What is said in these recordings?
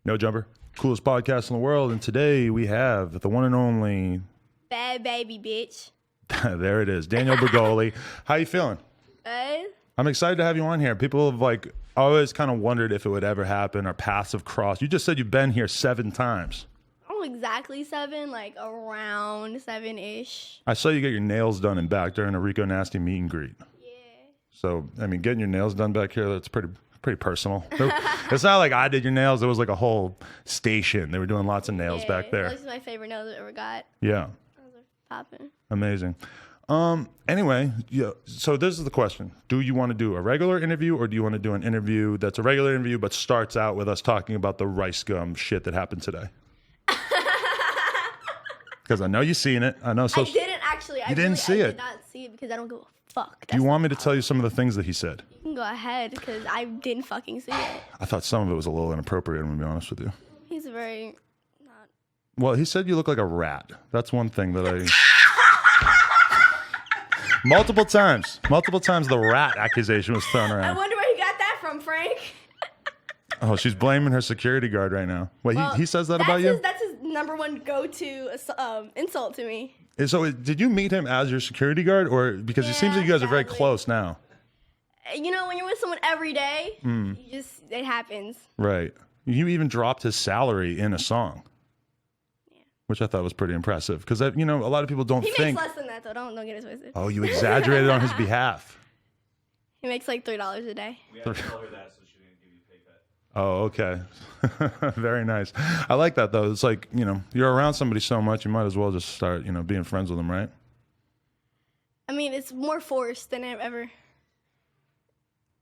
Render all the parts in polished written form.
No Jumper, coolest podcast in the world, and today we have the one and only Bhad Bhabie, bitch. there it is, Daniel Bergoli. How you feeling? Good. I'm excited to have you on here. People have always kind of wondered if it would ever happen, our paths have crossed. You just said you've been here 7 times. Oh, exactly 7, like around 7-ish. I saw you get your nails done in back during a Rico Nasty meet and greet. Yeah. So, I mean, getting your nails done back here, that's pretty personal. It's not like I did your nails. There was like a whole station. They were doing lots of nails back there. Those are my favorite nails I ever got. Yeah. Those are popping. Amazing. Anyway, yeah. So this is the question. Do you want to do a regular interview or do you want to do an interview that's a regular interview but starts out with us talking about the rice gum shit that happened today? Because I know you've seen it. I know. I didn't actually. You didn't see it? I did not see it because I don't give a fuck. Do you want me to tell you some of the things that he said? You can go ahead because I didn't fucking see it. I thought some of it was a little inappropriate, I'm going to be honest with you. He's very not. Well, he said you look like a rat. That's one thing that I... Multiple times the rat accusation was thrown I around. wonder where he got that from, Frank. Oh, she's blaming her security guard right now. Wait, well, he says that about you? That's his number one go-to insult to me. So did you meet him as your security guard? Or because it seems like you guys are very close now. You know, when you're with someone every day, it happens. Right. You even dropped his salary in a song. Which I thought was pretty impressive. Because, a lot of people don't think... He makes less than that, though. Don't get it twisted. Oh, you exaggerated on his behalf. He makes like $3 a day. We have to tell her that so she didn't give you a pay cut. Oh, okay. Very nice. I like that, though. It's like, you're around somebody so much, you might as well just start, being friends with them, right? I mean, it's more forced than ever.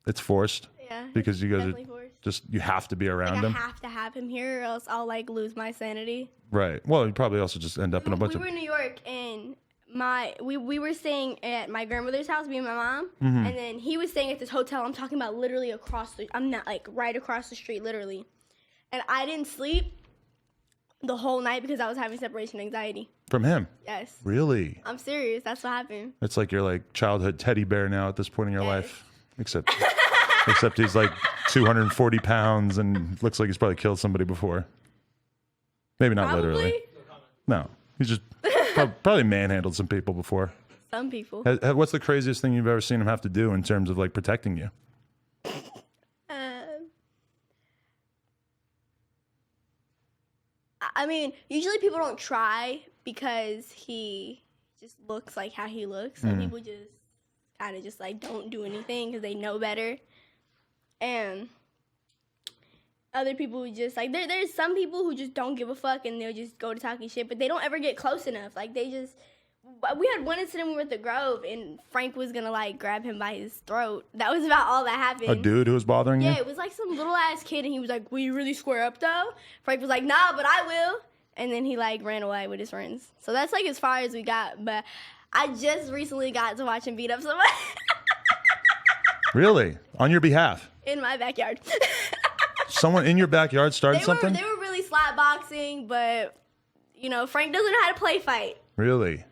It's forced? Yeah. Because you guys definitely forced. you have to be around him? I have to have him here or else I'll, lose my sanity. Right. Well, you probably also just end up in a bunch of... We were in New York, and we were staying at my grandmother's house, me and my mom, Mm-hmm. and then he was staying at this hotel. I'm talking about literally I'm not, right across the street, literally. And I didn't sleep the whole night because I was having separation anxiety. From him? Yes. Really? I'm serious. That's what happened. It's like you're like childhood teddy bear now at this point in your life. Except he's like 240 pounds and looks like he's probably killed somebody before. Maybe not literally. No, he's just probably manhandled some people before. Some people. What's the craziest thing you've ever seen him have to do in terms of protecting you? I mean, usually people don't try because he just looks like how he looks. So people just kind of just don't do anything because they know better. And other people who just there's some people who just don't give a fuck and they'll just go to talking shit, but they don't ever get close enough. We had one incident we were at the Grove and Frank was gonna grab him by his throat. That was about all that happened. A dude who was bothering you? Yeah, it was some little ass kid and he was like, "Will you really square up though?" Frank was like, "Nah, but I will." And then he ran away with his friends. So that's as far as we got. But I just recently got to watch him beat up somebody. Really? On your behalf? In my backyard. Someone in your backyard started something? They were really slap boxing, but Frank doesn't know how to play fight. Really?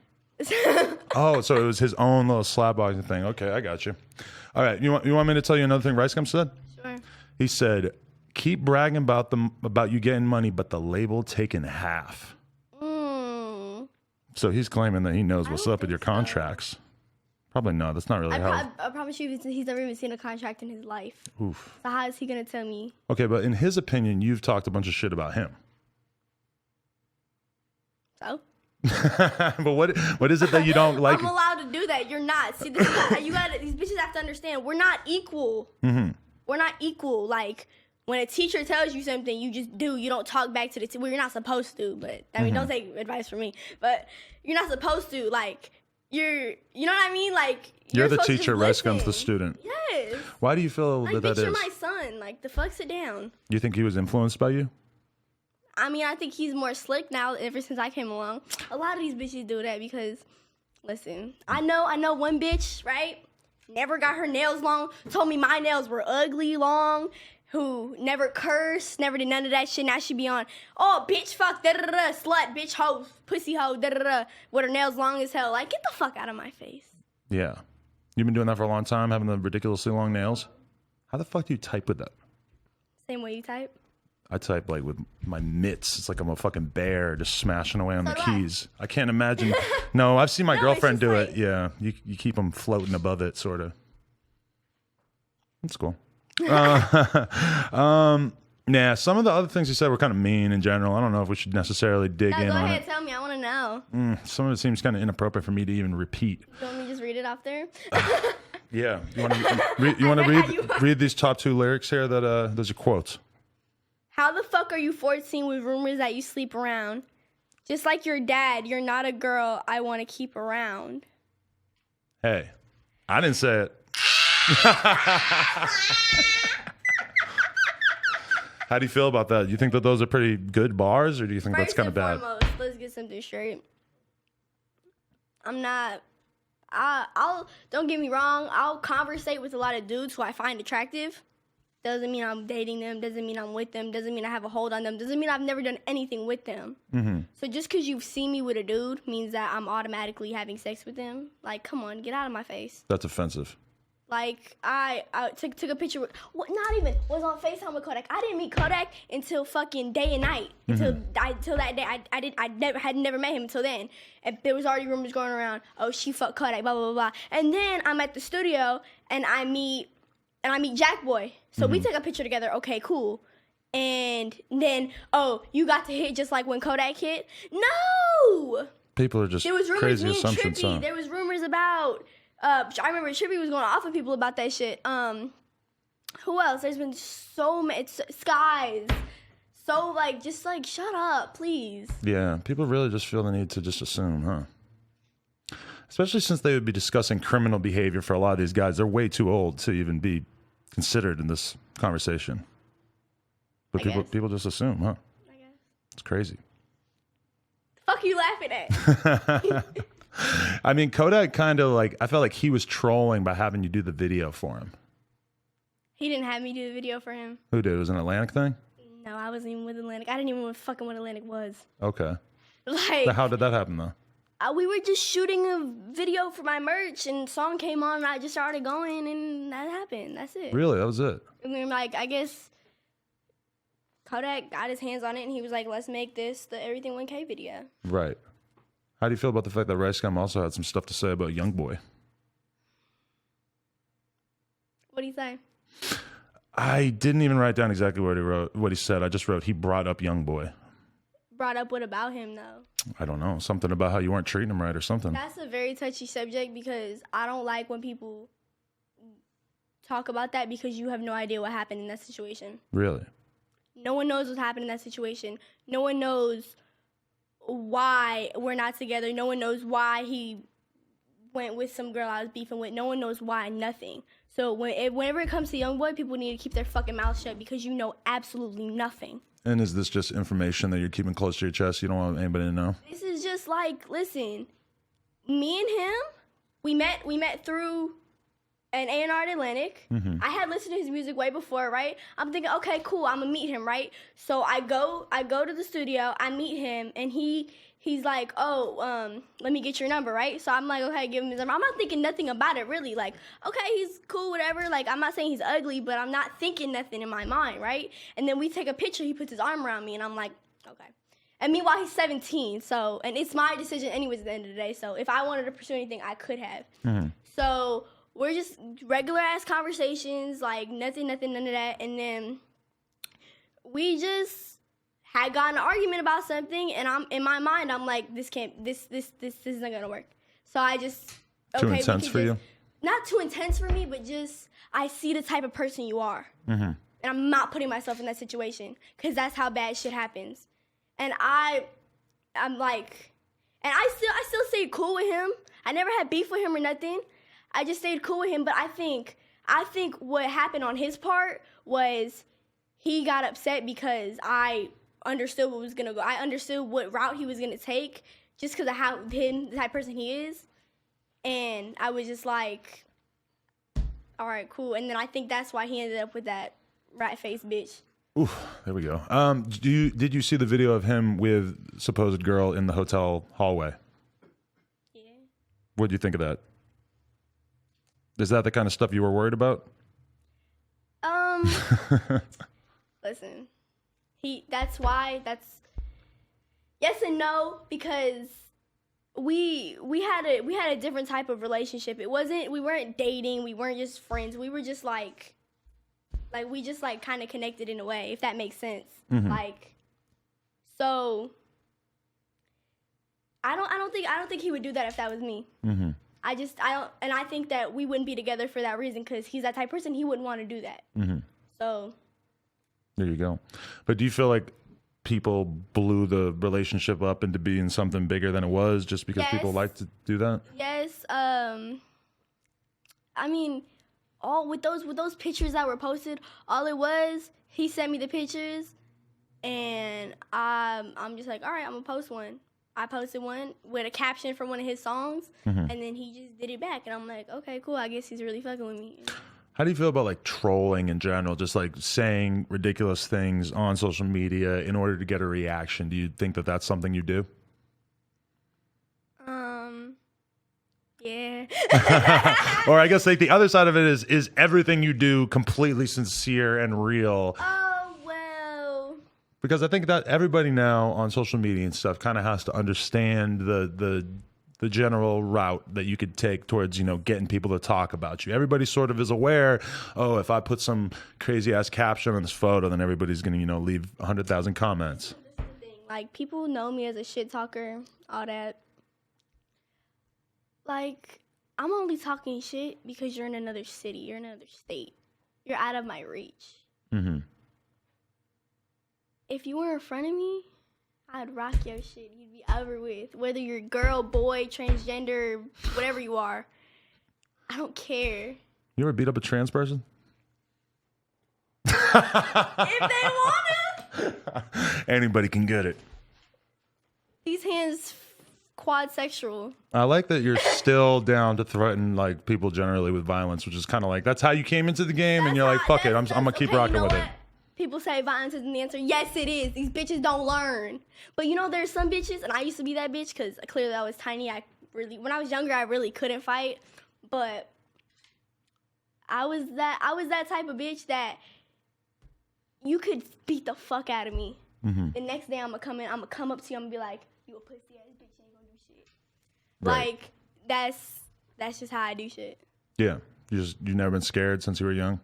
Oh, so it was his own little slap boxing thing. Okay, I got you. All right, you want me to tell you another thing Rice Gum said? Sure. He said, "Keep bragging about you getting money, but the label taking half." So he's claiming that he knows what's up with your contracts. Probably not. That's not really how. I promise you, he's never even seen a contract in his life. Oof. So how is he gonna tell me? Okay, but in his opinion, you've talked a bunch of shit about him. So. But what is it that you don't like? I'm allowed to do that. You're not. See, these bitches have to understand. We're not equal. Mm-hmm. We're not equal. When a teacher tells you something, you just do. You don't talk back to the teacher. Well, you're not supposed to. But I mean, don't take advice from me. But you're not supposed to. You know what I mean? You're the teacher, Rice Gum's the student. Yes. Why do you feel that bitch, is? You're my son. The fuck, sit down. You think he was influenced by you? I mean, I think he's more slick now ever since I came along. A lot of these bitches do that because, listen, I know one bitch, right? Never got her nails long, told me my nails were ugly long, who never cursed, never did none of that shit. Now she be on, oh, bitch, fuck, da-da-da-da, slut, bitch, hoe, pussy hoe, da-da-da, with her nails long as hell. Get the fuck out of my face. Yeah. You've been doing that for a long time, having the ridiculously long nails? How the fuck do you type with that? Same way you type. I type like with my mitts. It's like I'm a fucking bear just smashing away on the keys. I can't imagine. No, I've seen my girlfriend do it. Yeah, you keep them floating above it, sort of. That's cool. Yeah, some of the other things you said were kind of mean in general. I don't know if we should necessarily dig in Go on ahead, it. tell me. I want to know. Some of it seems kind of inappropriate for me to even repeat. You want me to just read it off there? Yeah, you want to read these top 2 lyrics here? That those are quotes. How the fuck are you 14 with rumors that you sleep around? Just like your dad, you're not a girl I want to keep around. Hey, I didn't say it. How do you feel about that? You think that those are pretty good bars, or do you think that's kind of bad? Foremost, let's get something straight. I'm not. I'll don't get me wrong. I'll conversate with a lot of dudes who I find attractive. Doesn't mean I'm dating them. Doesn't mean I'm with them. Doesn't mean I have a hold on them. Doesn't mean I've never done anything with them. Mm-hmm. So just because you've seen me with a dude means that I'm automatically having sex with them. Like, come on, get out of my face. That's offensive. Like, I took a picture with, not even, was on FaceTime with Kodak. I didn't meet Kodak until fucking day and night. Until that day, I had never met him until then. And there was already rumors going around, oh, she fucked Kodak, blah, blah, blah, blah. And then I'm at the studio, and I meet Jack Boy. So we take a picture together, okay, cool. And then, oh, you got to hit just like when Kodak hit? No! People are just There was rumors, crazy me and assumptions. Trippy, there was rumors about... I remember Trippy was going off of people about that shit. Who else? There's been so many. Skies. So, like, just, like, shut up, please. Yeah, people really just feel the need to just assume, huh? Especially since they would be discussing criminal behavior for a lot of these guys. They're way too old to even be considered in this conversation. But people just assume, huh? I guess. It's crazy. Fuck you laughing at? I mean, Kodak kind of like, I felt like he was trolling by having you do the video for him. He didn't have me do the video for him. Who did? It was an Atlantic thing? No, I wasn't even with Atlantic. I didn't even know fucking what Atlantic was. Okay. Like, How did that happen, though? we were just shooting a video for my merch, and song came on, and I just started going, and that happened. That's it. Really? That was it? I mean, like, I guess Kodak got his hands on it, and he was like, let's make this the Everything 1K video. Right. How do you feel about the fact that Rice Gum also had some stuff to say about Youngboy? What do you say? I didn't even write down exactly what he said. I just wrote, he brought up Youngboy. Brought up what about him, though? I don't know. Something about how you weren't treating him right or something. That's a very touchy subject because I don't like when people talk about that because you have no idea what happened in that situation. Really? No one knows what happened in that situation. No one knows why we're not together. No one knows why he went with some girl I was beefing with. No one knows why, nothing. So whenever it comes to Youngboy, people need to keep their fucking mouth shut because you know absolutely nothing. And is this just information that you're keeping close to your chest? You don't want anybody to know? This is just like, listen, me and him, we met through an A&R at Atlantic. Mm-hmm. I had listened to his music way before, right? I'm thinking, okay, cool, I'm gonna meet him, right? So I go to the studio, I meet him, and he's like, oh, let me get your number, right? So I'm like, okay, give him his number. I'm not thinking nothing about it, really. Like, okay, he's cool, whatever. Like, I'm not saying he's ugly, but I'm not thinking nothing in my mind, right? And then we take a picture, he puts his arm around me, and I'm like, okay. And meanwhile, he's 17, so, and it's my decision anyways at the end of the day, so if I wanted to pursue anything, I could have. Mm-hmm. So we're just regular-ass conversations, like, nothing, none of that, and then we just had gotten an argument about something, and I'm in my mind, I'm like, this isn't gonna work. So I just, okay, too intense for you? Not too intense for me, but just, I see the type of person you are. Mm-hmm. And I'm not putting myself in that situation, because that's how bad shit happens. And I'm like, and I still stayed cool with him. I never had beef with him or nothing. I just stayed cool with him, but I think what happened on his part was he got upset because I understood what was gonna go. I understood what route he was gonna take just because of how the type of person he is, and I was just like, all right, cool. And then I think that's why he ended up with that rat-faced bitch. Ooh, there we go. Did you see the video of him with supposed girl in the hotel hallway? Yeah. What did you think of that? Is that the kind of stuff you were worried about? Listen, that's yes and no, because we had a different type of relationship. We weren't dating, we weren't just friends. We were just like we just like kind of connected in a way, if that makes sense. Like, so I don't think he would do that if that was me. I think that we wouldn't be together for that reason, because he's that type of person. He wouldn't want to do that. So there you go. But do you feel like people blew the relationship up into being something bigger than it was just because people like to do that? Yes. I mean, with those pictures that were posted, all it was, he sent me the pictures, and I'm just like, all right, I'm gonna post one. I posted one with a caption from one of his songs, and then he just did it back, and I'm like, okay, cool. I guess he's really fucking with me. How do you feel about like trolling in general, just like saying ridiculous things on social media in order to get a reaction? Do you think that that's something you do? Yeah. Or I guess like the other side of it is everything you do completely sincere and real? Oh, well. Because I think that everybody now on social media and stuff kind of has to understand the general route that you could take towards, getting people to talk about you. Everybody sort of is aware, if I put some crazy ass caption on this photo, then everybody's going to, leave 100,000 comments. That's the thing. Like, people know me as a shit talker, all that. Like, I'm only talking shit because you're in another city, you're in another state. You're out of my reach. If you were in front of me, I'd rock your shit. You'd be over with. Whether you're girl, boy, transgender, whatever you are. I don't care. You ever beat up a trans person? If they want to. Anybody can get it. These hands quad sexual. I like that you're still down to threaten like people generally with violence, which is kind of like, that's how you came into the game, and you're like, fuck it, I'm gonna keep rocking with it. People say violence isn't the answer. Yes, it is. These bitches don't learn. But there's some bitches, and I used to be that bitch because clearly I was tiny. When I was younger, I really couldn't fight. But I was that type of bitch that you could beat the fuck out of me. The next day I'm gonna come up to you, I'm gonna be like, you a pussy ass bitch, you ain't gonna do shit. Right. Like, that's just how I do shit. Yeah. You've never been scared since you were young?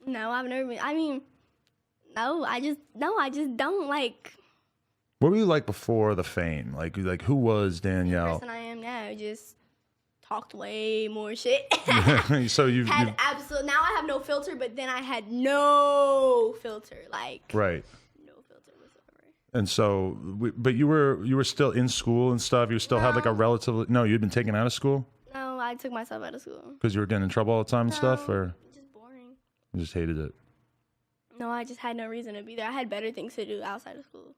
No, I've never been. I mean, no, I just don't like. What were you like before the fame? Like who was Danielle? The person I am now, just talked way more shit. So you had absolute. Now I have no filter, but then I had no filter, like right. No filter whatsoever. And so, but you were still in school and stuff. You still had like a relatively you'd been taken out of school. No, I took myself out of school because you were getting in trouble all the time and stuff, or just boring. You just hated it. No, I just had no reason to be there. I had better things to do outside of school.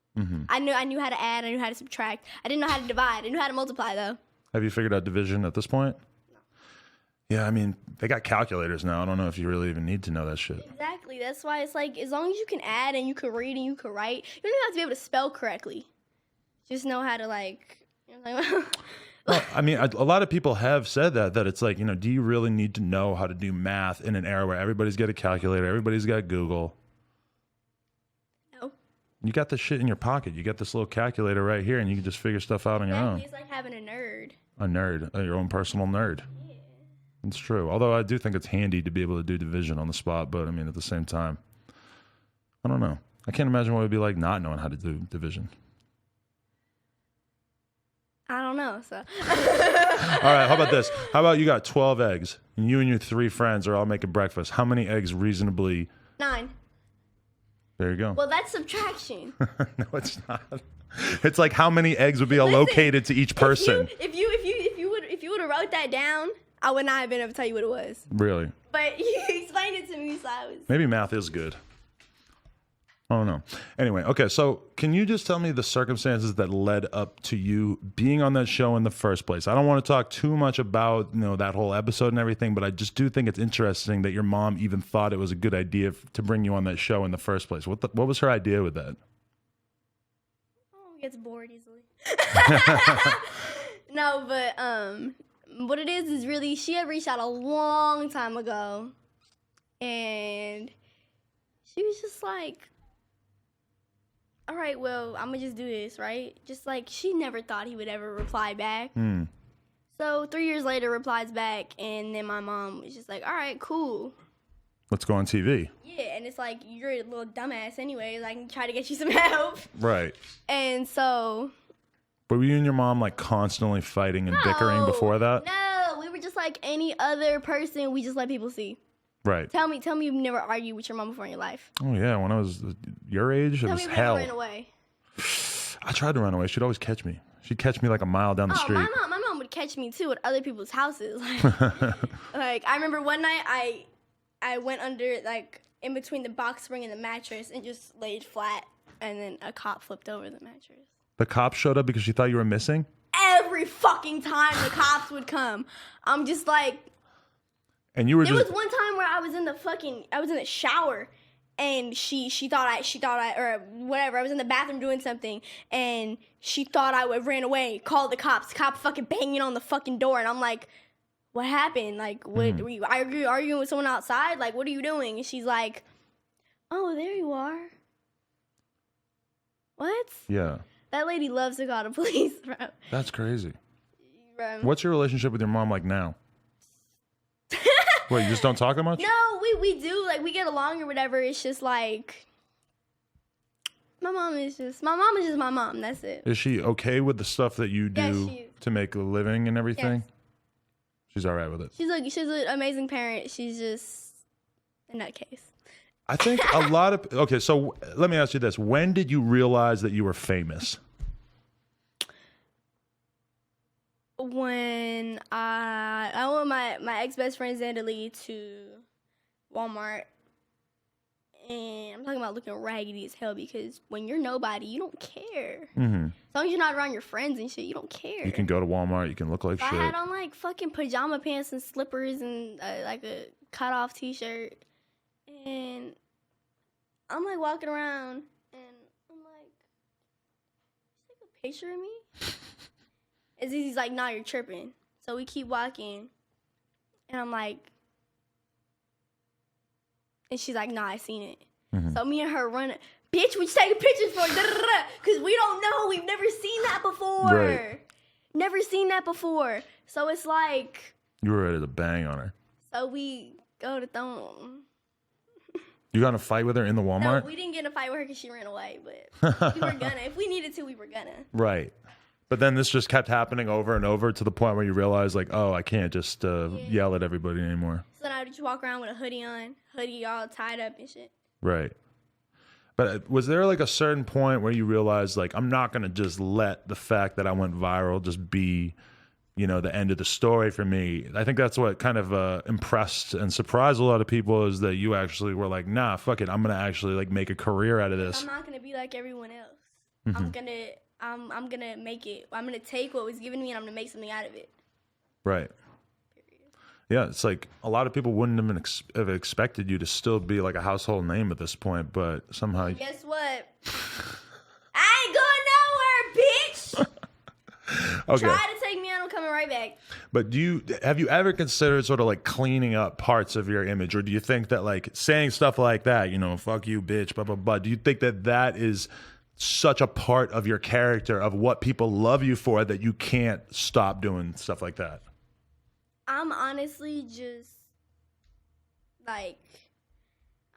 I knew how to add. I knew how to subtract. I didn't know how to divide. I knew how to multiply, though. Have you figured out division at this point? No. Yeah, I mean, they got calculators now. I don't know if you really even need to know that shit. Exactly. That's why it's like, as long as you can add and you can read and you can write, you don't even have to be able to spell correctly. Just know how to, like... Well, I mean, a lot of people have said that it's like, do you really need to know how to do math in an era where everybody's got a calculator, everybody's got Google? No. You got this shit in your pocket. You got this little calculator right here, and you can just figure stuff out on your own. It's like having a nerd. A nerd, your own personal nerd. Yeah. It's true. Although I do think it's handy to be able to do division on the spot, but I mean, at the same time, I don't know. I can't imagine what it would be like not knowing how to do division. I don't know, so. All right, how about this? How about you got 12 eggs, and you and your 3 friends are all making breakfast. How many eggs reasonably? 9. There you go. Well, that's subtraction. No, it's not. It's like how many eggs would be allocated to each person. If you would have wrote that down, I would not have been able to tell you what it was. Really? But you explained it to me, so I was. Maybe math is good. I don't know. Anyway, okay, so can you just tell me the circumstances that led up to you being on that show in the first place? I don't want to talk too much about that whole episode and everything, but I just do think it's interesting that your mom even thought it was a good idea to bring you on that show in the first place. What was her idea with that? Oh, he gets bored easily. No, but what it is really, she had reached out a long time ago. And she was just like, all right, well, I'm going to just do this, right? Just like, she never thought he would ever reply back. So 3 years later, replies back, and then my mom was just like, all right, cool. Let's go on TV. Yeah, and it's like, you're a little dumbass anyways. I can try to get you some help. Right. And so... But were you and your mom like constantly fighting and bickering before that? No, we were just like any other person. We just let people see. Right. Tell me you've never argued with your mom before in your life. Oh, yeah. When I was your age, it was hell. Tell me if you ran away. I tried to run away. She'd always catch me. She'd catch me like a mile down the street. My mom would catch me too at other people's houses. Like I remember one night I went under, like, in between the box spring and the mattress and just laid flat, and then a cop flipped over the mattress. The cops showed up because she thought you were missing? Every fucking time the cops would come. I'm just like... And you were There just... was one time where I was in the shower, and she thought I, or whatever, I was in the bathroom doing something, and she thought I ran away, called the cops. Cop fucking banging on the fucking door, and I'm like... What happened? Like, what were you arguing with someone outside? Like, what are you doing? And she's like, oh, there you are. What? Yeah. That lady loves to call the police, bro. That's crazy. Bro. What's your relationship with your mom like now? What, you just don't talk that much? No, we do. Like, we get along or whatever. It's just like, my mom is just my mom. That's it. Is she okay with the stuff that you do to make a living and everything? Yes. She's all right with it. She's an amazing parent. She's just a nutcase. I think a lot of... Okay, so let me ask you this. When did you realize that you were famous? When I went with my ex-best friend Zandalee to Walmart. And I'm talking about looking raggedy as hell, because when you're nobody, you don't care. Mm-hmm. As long as you're not around your friends and shit, you don't care. You can go to Walmart, you can look like shit. I had on like fucking pajama pants and slippers and like a cut-off t-shirt. And I'm like walking around and I'm like, take a picture of me? And Zizi's like, nah, you're tripping. So we keep walking. And I'm like, and she's like, nah, I seen it. Mm-hmm. So me and her run, bitch, we taking pictures for, because we don't know. We've never seen that before. Right. Never seen that before. So it's like. You were ready to bang on her. So we go to throw. You got in a fight with her in the Walmart? No, we didn't get in a fight with her because she ran away, but we were gonna. If we needed to, we were gonna. Right. But then this just kept happening over and over to the point where you realize, like, oh, I can't just yell at everybody anymore. So now I just walk around with a hoodie on, all tied up and shit. Right. But was there like a certain point where you realized, like, I'm not going to just let the fact that I went viral just be, you know, the end of the story for me? I think that's what kind of impressed and surprised a lot of people, is that you actually were like, nah, fuck it. I'm going to actually like make a career out of this. I'm not going to be like everyone else. Mm-hmm. I'm gonna make it. I'm gonna take what was given me and I'm gonna make something out of it. Right. Period. Yeah, it's like a lot of people wouldn't have expected you to still be like a household name at this point, but somehow. Guess what? I ain't going nowhere, bitch. Okay. Try to take me out, I'm coming right back. But have you ever considered sort of like cleaning up parts of your image, or do you think that like saying stuff like that, you know, fuck you, bitch, blah blah blah? Do you think that that is such a part of your character, of what people love you for, that you can't stop doing stuff like that? I'm honestly just like,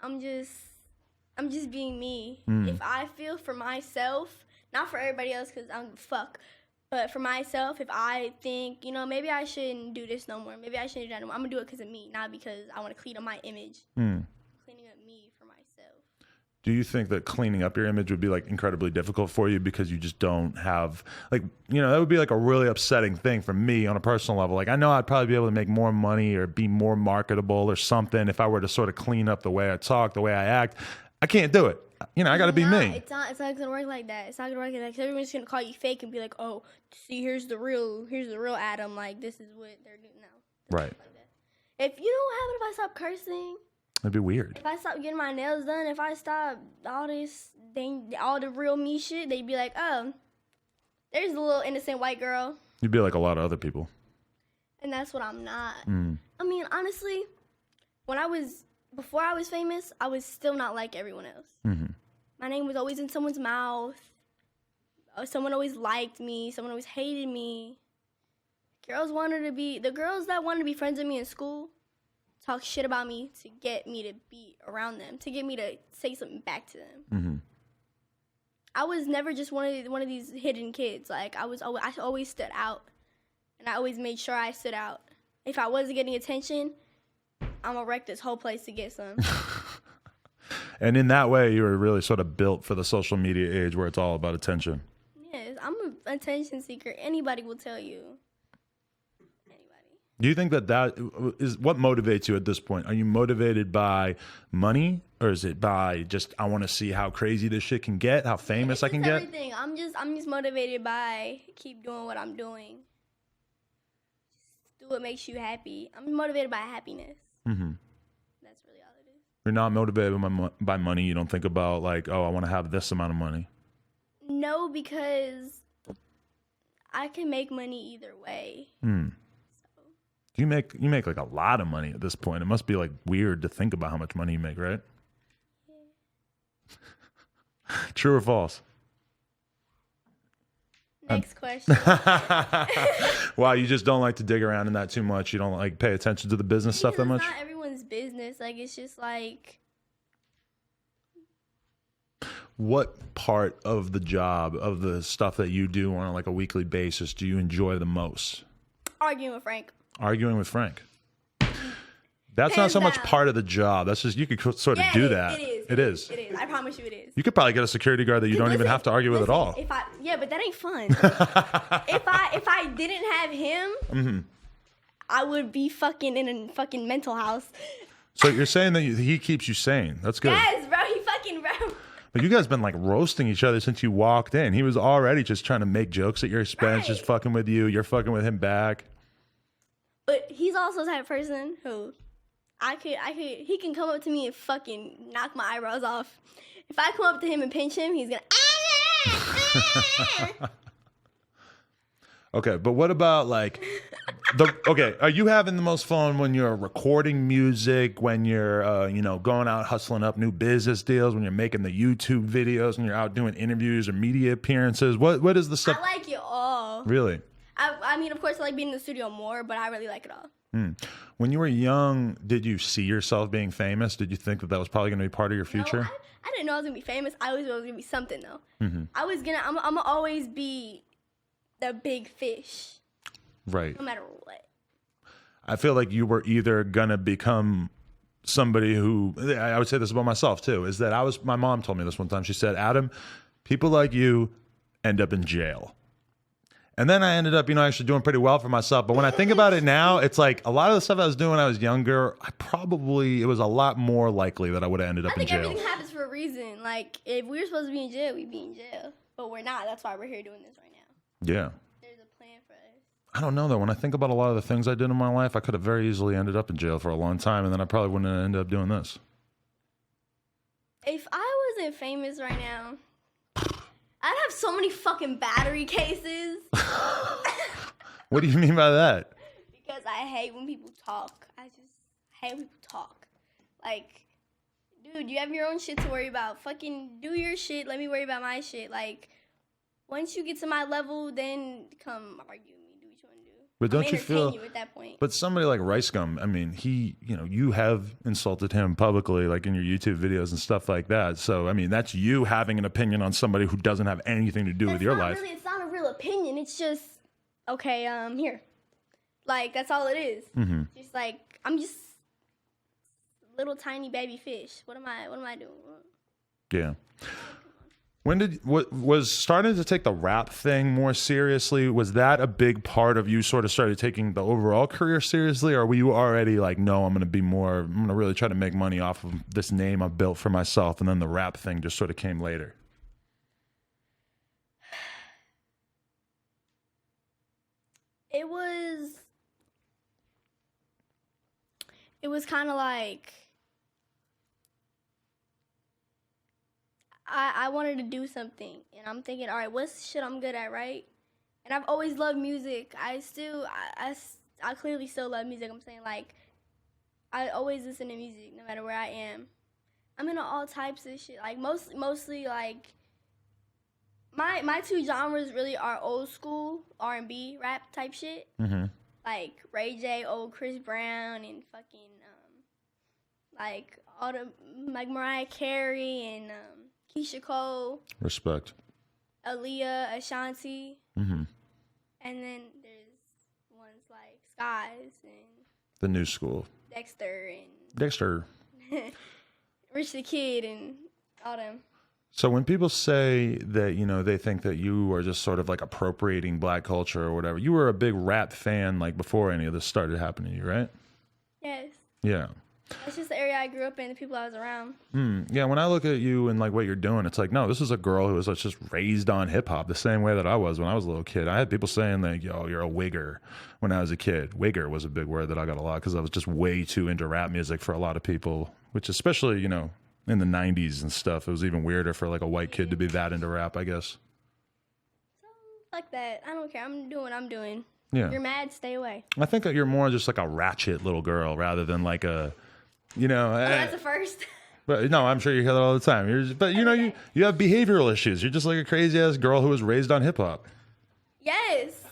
I'm just being me. If I feel for myself, not for everybody else, because I'm fuck, but for myself, if I think, you know, maybe I shouldn't do this no more, maybe I shouldn't do that no more, I'm gonna do it because of me, not because I want to clean up my image. Cleaning up me for myself. Do you think that cleaning up your image would be like incredibly difficult for you because you just don't have, like, you know, that would be like a really upsetting thing for me on a personal level. Like, I know I'd probably be able to make more money or be more marketable or something if I were to sort of clean up the way I talk, the way I act. I can't do it. You know, I got to be me. It's not gonna work like that. It's not gonna work like that. Because everyone's gonna call you fake and be like, "Oh, see, here's the real Adam. Like, this is what they're doing now." Right. Like that. If you know what happens if I stop cursing? It'd be weird. If I stop getting my nails done, if I stop all the real me shit, they'd be like, "Oh, there's a little innocent white girl." You'd be like a lot of other people. And that's what I'm not. Mm. I mean, honestly, before I was famous, I was still not like everyone else. Mm-hmm. My name was always in someone's mouth. Someone always liked me. Someone always hated me. The girls that wanted to be friends with me in school talk shit about me to get me to be around them, to get me to say something back to them. Mm-hmm. I was never just one of these hidden kids. Like I always stood out, and I always made sure I stood out. If I wasn't getting attention, I'm gonna wreck this whole place to get some. And in that way, you were really sort of built for the social media age where it's all about attention. Yes, I'm an attention seeker. Anybody will tell you. Do you think that is what motivates you at this point? Are you motivated by money, or is it by just I want to see how crazy this shit can get, how famous I can get? Everything. I'm just motivated by keep doing what I'm doing. Just do what makes you happy. I'm motivated by happiness. Mm-hmm. That's really all it is. You're not motivated by money. You don't think about like, oh, I want to have this amount of money. No, because I can make money either way. Mm. You make like a lot of money at this point. It must be like weird to think about how much money you make, right? Yeah. True or false? Next question. Wow, you just don't like to dig around in that too much. You don't like pay attention to the business stuff that much? It's not everyone's business. Like it's just like. What part of the job, of the stuff that you do on like a weekly basis, do you enjoy the most? Arguing with Frank. Arguing with Frank. That's not Hands so much down. part of the job. That's just, you could sort of do that. It is. I promise you it is. You could probably get a security guard that you don't even have to argue with at all. But that ain't fun. if I didn't have him, Mm-hmm. I would be fucking in a fucking mental house. So you're saying that he keeps you sane. That's good. Yes, bro. He fucking bro. But you guys been like roasting each other since you walked in. He was already just trying to make jokes at your expense, just fucking with you. You're fucking with him back. But he's also the type of person who he can come up to me and fucking knock my eyebrows off. If I come up to him and pinch him, he's gonna. Okay, but what about like are you having the most fun when you're recording music, when you're going out hustling up new business deals, when you're making the YouTube videos, when you're out doing interviews or media appearances? What is the stuff? I like it all. Really? I mean, of course, I like being in the studio more, but I really like it all. When you were young, did you see yourself being famous? Did you think that was probably going to be part of your future? No, I didn't know I was gonna be famous. I always knew I was gonna be something though. Mm-hmm. I'm gonna always be the big fish. Right. No matter what. I feel like you were either gonna become somebody who, I would say this about myself too, is that my mom told me this one time. She said, Adam, people like you end up in jail. And then I ended up, actually doing pretty well for myself. But when I think about it now, it's like a lot of the stuff I was doing when I was younger, it was a lot more likely that I would have ended up in jail. I think everything happens for a reason. Like, if we were supposed to be in jail, we'd be in jail. But we're not. That's why we're here doing this right now. Yeah. There's a plan for us. I don't know, though. When I think about a lot of the things I did in my life, I could have very easily ended up in jail for a long time, and then I probably wouldn't have ended up doing this. If I wasn't famous right now, I'd have so many fucking battery cases. What do you mean by that? Because I hate when people talk. I just hate when people talk. Like, dude, you have your own shit to worry about. Fucking do your shit. Let me worry about my shit. Like, once you get to my level, then come argue with me. Do what you want to do. But don't you feel you at that point? But somebody like Rice Gum, I mean, you have insulted him publicly, like in your YouTube videos and stuff like that. So, I mean, that's you having an opinion on somebody who doesn't have anything to do with your life. It's not a real opinion. It's just, okay, here. Like, that's all it is. Mm-hmm. Just like, I'm just little tiny baby fish. What am I doing? Yeah. What was starting to take the rap thing more seriously? Was that a big part of you sort of started taking the overall career seriously? Or were you already like, no, I'm going to really try to make money off of this name I've built for myself, and then the rap thing just sort of came later? It was kind of like, I wanted to do something, and I'm thinking, all right, what's shit I'm good at, right? And I've always loved music. I I clearly still love music. I'm saying, like, I always listen to music no matter where I am. I'm into all types of shit. Like, mostly, like, my two genres really are old school R&B rap type shit. Mm-hmm. Like, Ray J, old Chris Brown, and fucking, like, all the, like, Mariah Carey and Keisha Cole. Respect. Aaliyah, Ashanti. Mm-hmm. And then there's ones like Skies and The new school. Dexter Rich the Kid and all them. So when people say that, you know, they think that you are just sort of like appropriating black culture or whatever, you were a big rap fan like before any of this started happening to you, right? Yes. Yeah. That's just the area I grew up in, the people I was around. Yeah, when I look at you and like what you're doing, it's like, no, this is a girl who was just raised on hip hop the same way that I was when I was a little kid. I had people saying like, yo, you're a wigger when I was a kid. Wigger was a big word that I got a lot because I was just way too into rap music for a lot of people, which especially, you know, in the 90s and stuff, it was even weirder for like a white kid to be that into rap, I guess. So, fuck that. I don't care. I'm doing what I'm doing. Yeah. You're mad, stay away. I think that you're more just like a ratchet little girl rather than like a, you know. Oh, that's the first. But no, I'm sure you hear that all the time. But you know, you have behavioral issues. You're just like a crazy ass girl who was raised on hip hop. Yes.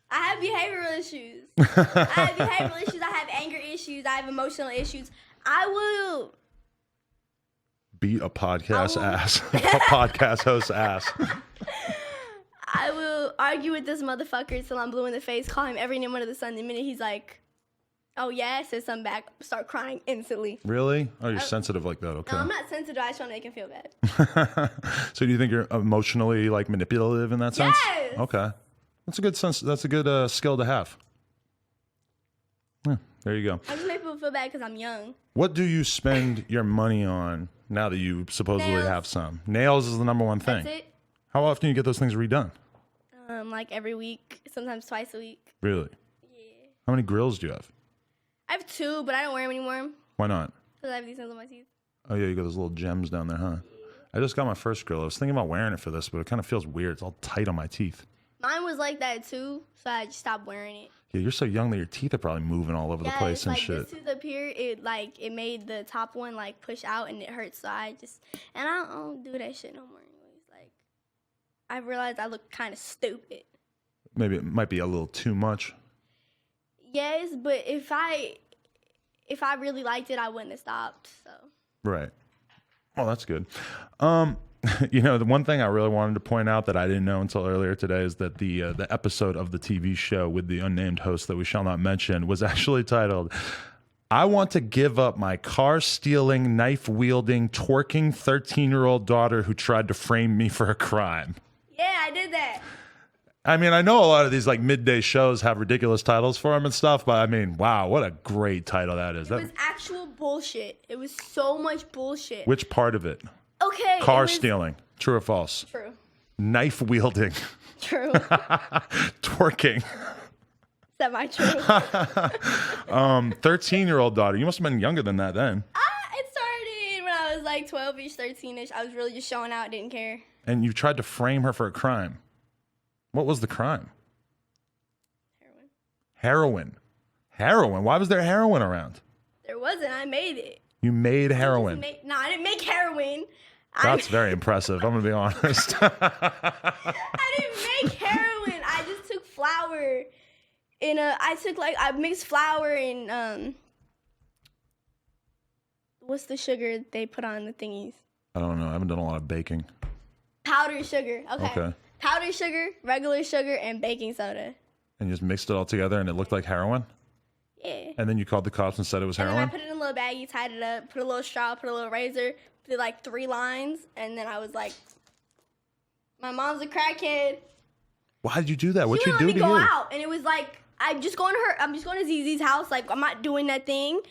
I have behavioral issues. I have behavioral issues. I have anger issues. I have emotional issues. I will beat a podcast ass, a podcast host ass. I will argue with this motherfucker till I'm blue in the face, call him every name under the sun. The minute he's like, oh yeah, says something back, start crying instantly. Really? Oh, you're sensitive like that, okay. No, I'm not sensitive. I just want to make him feel bad. So do you think you're emotionally like manipulative in that sense? Yes! Okay. That's a good sense. That's a good skill to have. Yeah, there you go. I just make people feel bad because I'm young. What do you spend your money on now that you supposedly Nails. have some? Nails is the number one thing. That's it. How often do you get those things redone? Like every week, sometimes twice a week. Really? Yeah. How many grills do you have? I have two, but I don't wear them anymore Why not? because I have these things on my teeth. Oh, yeah, you got those little gems down there, huh? I just got my first grill. I was thinking about wearing it for this, but it kind of feels weird. It's all tight on my teeth. Mine was like that too, so I just stopped wearing it. Yeah, you're so young that your teeth are probably moving all over the place it's and like shit. this tooth up here, it made the top one like push out and it hurts. So I don't do that shit no more. Anyways, like I realized I look kind of stupid. Maybe it might be a little too much. Yes, but if I really liked it, I wouldn't have stopped. So Right. Oh, that's good. You know, the one thing I really wanted to point out that I didn't know until earlier today is that the episode of the TV show with the unnamed host that we shall not mention was actually titled, I want to give up my car-stealing, knife-wielding, twerking 13-year-old daughter who tried to frame me for a crime. yeah, I did that. I mean, I know a lot of these like midday shows have ridiculous titles for them and stuff, but I mean, wow, what a great title that is. It was actual bullshit. It was so much bullshit. Which part of it? Okay. Car stealing. True or false? True. Knife wielding. True. Twerking. Semi-true. 13-year-old daughter. You must have been younger than that then. It started when I was like 12-ish, 13-ish. I was really just showing out, didn't care. And you tried to frame her for a crime. What was the crime? Heroin. Heroin? Why was there heroin around? There wasn't. I made it. You made heroin. No, I didn't make heroin. That's very impressive. I'm going to be honest. I didn't make heroin. I just took flour I mixed flour and what's the sugar they put on the thingies? I don't know. I haven't done a lot of baking. Powdered sugar. Okay. Powdered sugar, regular sugar, and baking soda. And you just mixed it all together and it looked like heroin? Yeah. And then you called the cops and said it was And then heroin? I put it in a little baggie, tied it up, put a little straw, put a little razor, did like 3 lines, and then I was like, my mom's a crackhead. Why did you do that? What'd She you do let to me go you? out, and it was like, I'm just going to ZZ's house, like, I'm not doing that thing.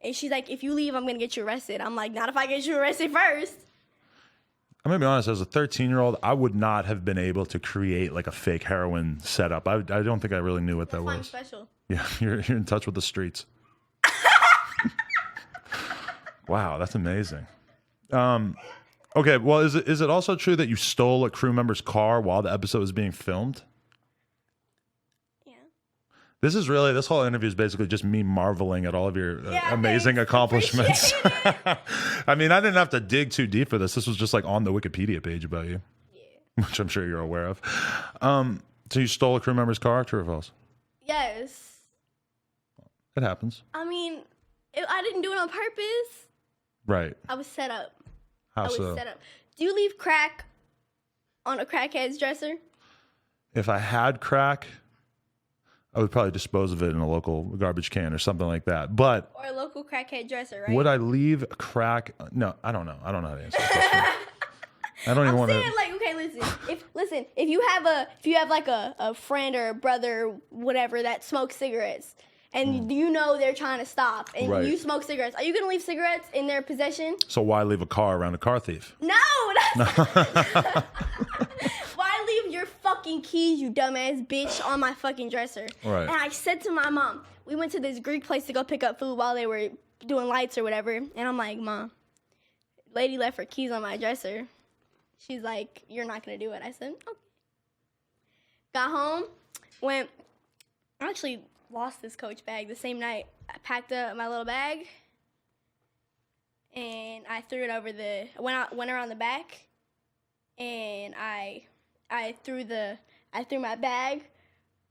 And she's like, if you leave, I'm going to get you arrested. I'm like, not if I get you arrested first. I'm going to be honest, as a 13-year-old, I would not have been able to create like a fake heroin setup. I don't think I really knew what that I'm was. special. Yeah, you're in touch with the streets. Wow, that's amazing. Okay, well, is it also true that you stole a crew member's car while the episode was being filmed? Yeah. This whole interview is basically just me marveling at all of your amazing thanks. accomplishments. Appreciate I mean, I didn't have to dig too deep for this. This was just like on the Wikipedia page about you, which I'm sure you're aware of. So you stole a crew member's car, true or false? Yes. It happens. I mean, I didn't do it on purpose. Right. I was set up. How I was so? set up. Do you leave crack on a crackhead's dresser? If I had crack, I would probably dispose of it in a local garbage can or something like that. But Or a local crackhead dresser, right? would I leave crack? No, I don't know. I don't know how to answer that question. I don't even I'm want saying, to. like, okay, listen. If you have like a friend or a brother, or whatever, that smokes cigarettes, and you know they're trying to stop, and Right. you smoke cigarettes, are you gonna leave cigarettes in their possession? So why leave a car around a car thief? No, that's why leave your fucking keys, you dumbass bitch, on my fucking dresser? Right. And I said to my mom, we went to this Greek place to go pick up food while they were doing lights or whatever, and I'm like, Mom, lady left her keys on my dresser. She's like, you're not gonna do it. I said, okay. Got home, I actually lost this Coach bag the same night. I packed up my little bag, and I threw it over went around the back, and I threw my bag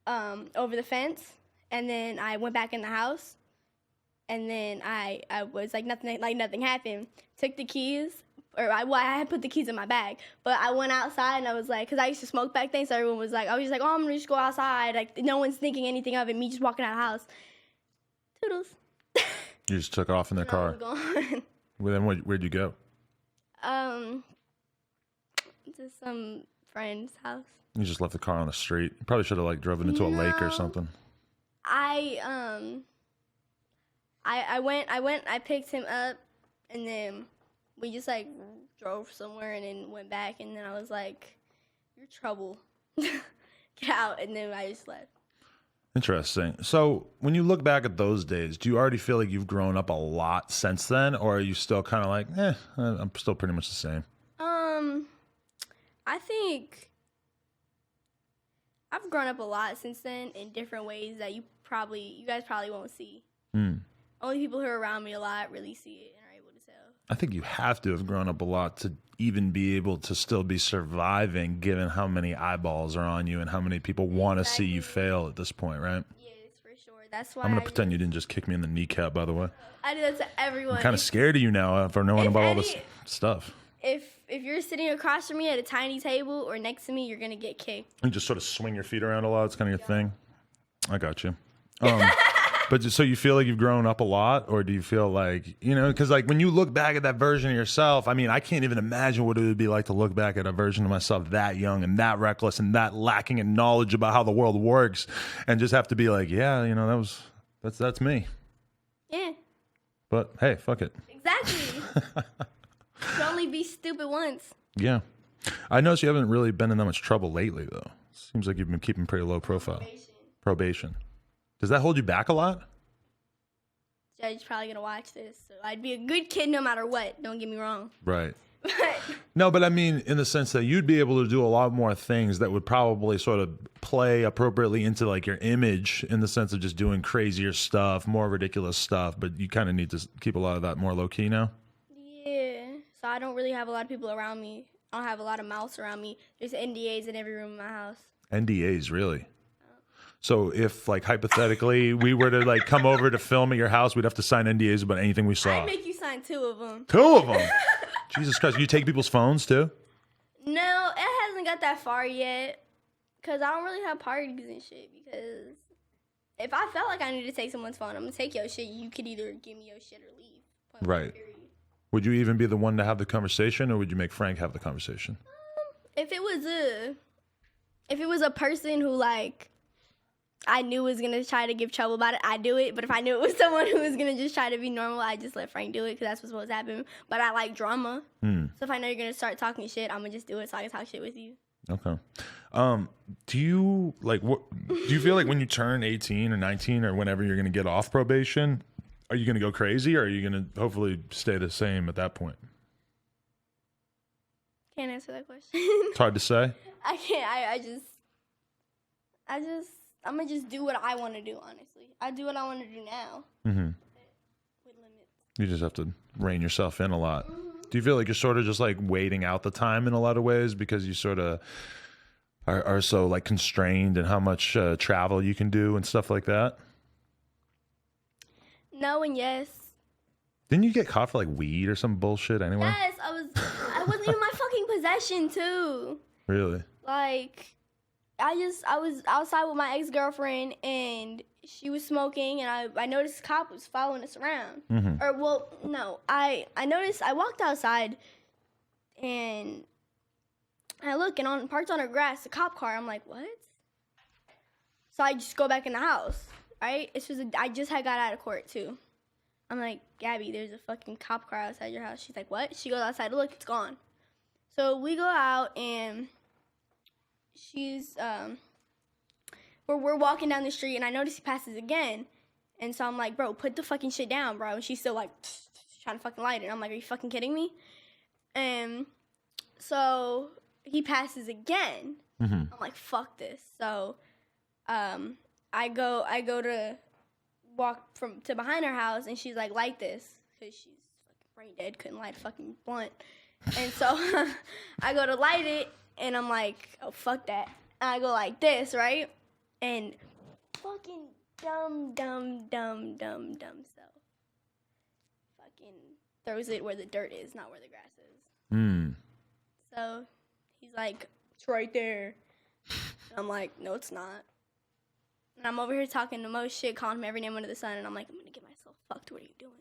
over the fence, and then I went back in the house, and then I was like nothing happened. Took the keys, I had put the keys in my bag, but I went outside and I was like, because I used to smoke back then, so everyone was like, I was just like, oh, I'm gonna just go outside, like no one's thinking anything of it, me just walking out of the house. Toodles. You just took off in their car. I was gone. Well, then where'd you go? To some friend's house. You just left the car on the street. You probably should have like driven into a lake or No. something. I picked him up, and then we just like drove somewhere and then went back, and then I was like, you're trouble. Get out, and then I just left. Interesting. So when you look back at those days, do you already feel like you've grown up a lot since then, or are you still kind of like, I'm still pretty much the same? I think I've grown up a lot since then in different ways that you guys probably won't see. Only people who are around me a lot really see it and are able to tell. I think you have to have grown up a lot to even be able to still be surviving, given how many eyeballs are on you and how many people want to see you fail at this point, right? Yes, for sure. That's why I'm going to pretend you didn't just kick me in the kneecap, by the way. I do that to everyone. I'm kind of scared of you now for knowing if about all this any- stuff. If you're sitting across from me at a tiny table or next to me, you're gonna get kicked. You just sort of swing your feet around a lot. It's kind of your thing. I got you. But so you feel like you've grown up a lot, or do you feel like, because like when you look back at that version of yourself, I mean, I can't even imagine what it would be like to look back at a version of myself that young and that reckless and that lacking in knowledge about how the world works, and just have to be like, that's me. Yeah, But hey, fuck it. exactly. You can only be stupid once. Yeah. I noticed you haven't really been in that much trouble lately, though. Seems like you've been keeping pretty low profile. Probation. Does that hold you back a lot? Judge's probably gonna watch this, so I'd be a good kid no matter what. Don't get me wrong. Right. But No, but I mean, in the sense that you'd be able to do a lot more things that would probably sort of play appropriately into like your image, in the sense of just doing crazier stuff, more ridiculous stuff, but you kind of need to keep a lot of that more low key now. yeah, so I don't really have a lot of people around me. I don't have a lot of mouths around me. There's NDAs in every room in my house. NDAs, really? So if like hypothetically we were to like come over to film at your house, we'd have to sign NDAs about anything we saw. I'd make you sign 2 of them. 2 of them? Jesus Christ. You take people's phones too? No, it hasn't got that far yet. Because I don't really have parties and shit. Because if I felt like I needed to take someone's phone, I'm going to take your shit. You could either give me your shit or leave. Point blank, Right. period. Would you even be the one to have the conversation, or would you make Frank have the conversation? If it was a person who like I knew was gonna try to give trouble about it, I'd do it. But if I knew it was someone who was gonna just try to be normal, I'd just let Frank do it because that's what's supposed to happen. But I like drama, so if I know you're gonna start talking shit, I'm gonna just do it so I can talk shit with you. Okay. Do you feel like when you turn 18 or 19 or whenever you're going to get off probation, are you going to go crazy, or are you going to hopefully stay the same at that point? Can't answer that question. It's hard to say. I can't. I just I'm gonna just do what I want to do. Honestly, I do what I want to do now. Mm-hmm. With limits. You just have to rein yourself in a lot. Do you feel like you're sort of just like waiting out the time in a lot of ways because you sort of are so like constrained in how much travel you can do and stuff like that? No and yes. Didn't you get caught for like weed or some bullshit anyway? Yes, I wasn't even my fucking possession too. Really? Like, I was outside with my ex-girlfriend and she was smoking and I noticed a cop was following us around. Mm-hmm. Or, well, no, I noticed, I walked outside and I look and parked on her grass, a cop car. I'm like, what? So I just go back in the house, right? I just had got out of court too. I'm like, Gabby, there's a fucking cop car outside your house. She's like, what? She goes outside to look, it's gone. So we go out and she's, we're walking down the street and I notice he passes again. And so I'm like, bro, put the fucking shit down, bro. And she's still like, trying to fucking light it. I'm like, are you fucking kidding me? And so he passes again. Mm-hmm. I'm like, fuck this. So I go to walk to behind her house and she's like this. Because she's fucking brain dead, couldn't light a fucking blunt. And so I go to light it and I'm like, oh, fuck that. And I go like this, right? And fucking dumb self fucking throws it where the dirt is, not where the grass is. Mm. So he's like, it's right there. And I'm like, no, it's not. And I'm over here talking the most shit, calling him every name under the sun. And I'm like, I'm going to get myself fucked. What are you doing?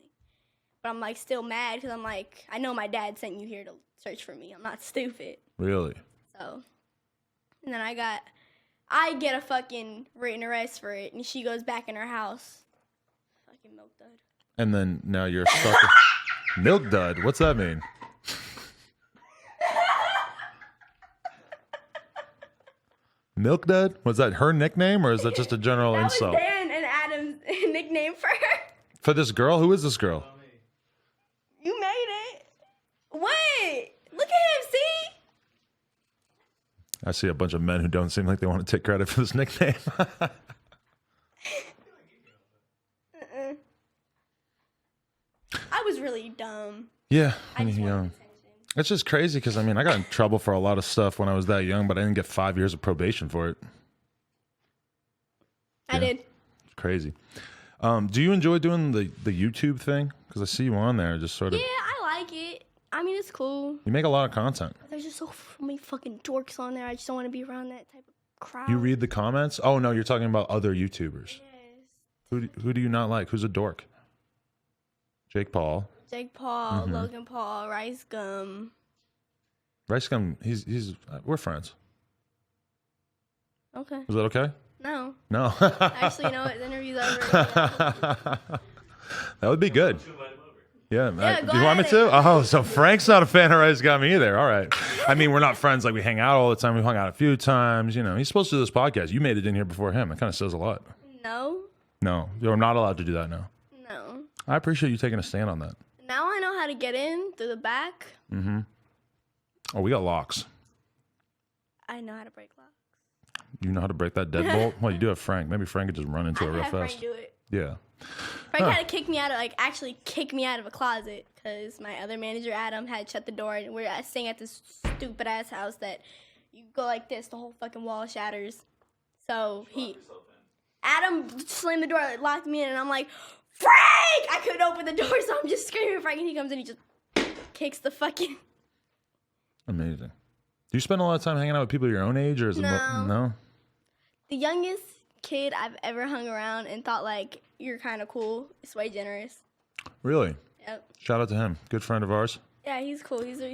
But I'm like still mad because I'm like, I know my dad sent you here to search for me. I'm not stupid. Really? So, and then I get a fucking written arrest for it. And she goes back in her house. Fucking milk dud. And then now you're stuck. Milk dud? What's that mean? Milk dud? Was that her nickname or is that just a general That insult? was Dan and Adam's nickname for her. For this girl? Who is this girl? You made it. Wait. Look at him, see? I see a bunch of men who don't seem like they want to take credit for this nickname. I was really dumb. Yeah, I when just you're wanted young. attention. It's just crazy because, I mean, I got in trouble for a lot of stuff when I was that young, but I didn't get 5 years of probation for it. I did. It's crazy. Do you enjoy doing the YouTube thing? Because I see you on there just sort of. Yeah, I like it. I mean, it's cool. You make a lot of content. There's just so many fucking dorks on there. I just don't want to be around that type of crowd. You read the comments? Oh, no, you're talking about other YouTubers. Yes. Who do you not like? Who's a dork? Jake Paul. Jake Paul, Logan Paul, Rice Gum. Rice Gum, he's we're friends. Okay. Is that okay? No. No. Actually, you know what? The interview's over. That would be good. Yeah. go Do you want me ahead. to? Oh, so Frank's not a fan of Rice Gum either. All right. I mean, we're not friends. Like, we hang out all the time. We hung out a few times. You know, he's supposed to do this podcast. You made it in here before him. That kind of says a lot. No. No, you're not allowed to do that now. No. I appreciate you taking a stand on that. Now I know how to get in through the back. Mm-hmm. Oh, we got locks. I know how to break locks. You know how to break that deadbolt? Well, you do have Frank. Maybe Frank could just run into it real I had Frank fast. do it. Yeah. Frank had to kick me out of, actually kick me out of a closet because my other manager, Adam, had shut the door and we're staying at this stupid ass house that you go like this, the whole fucking wall shatters. So Adam slammed the door, locked me in, and I'm like, Frank! I couldn't open the door, so I'm just screaming Frank, and he comes in, he just kicks the fucking... Amazing. Do you spend a lot of time hanging out with people your own age, or is it no? The youngest kid I've ever hung around and thought, like, you're kind of cool is Way Generous. Really? Yep. Shout out to him. Good friend of ours. Yeah, he's cool. He's a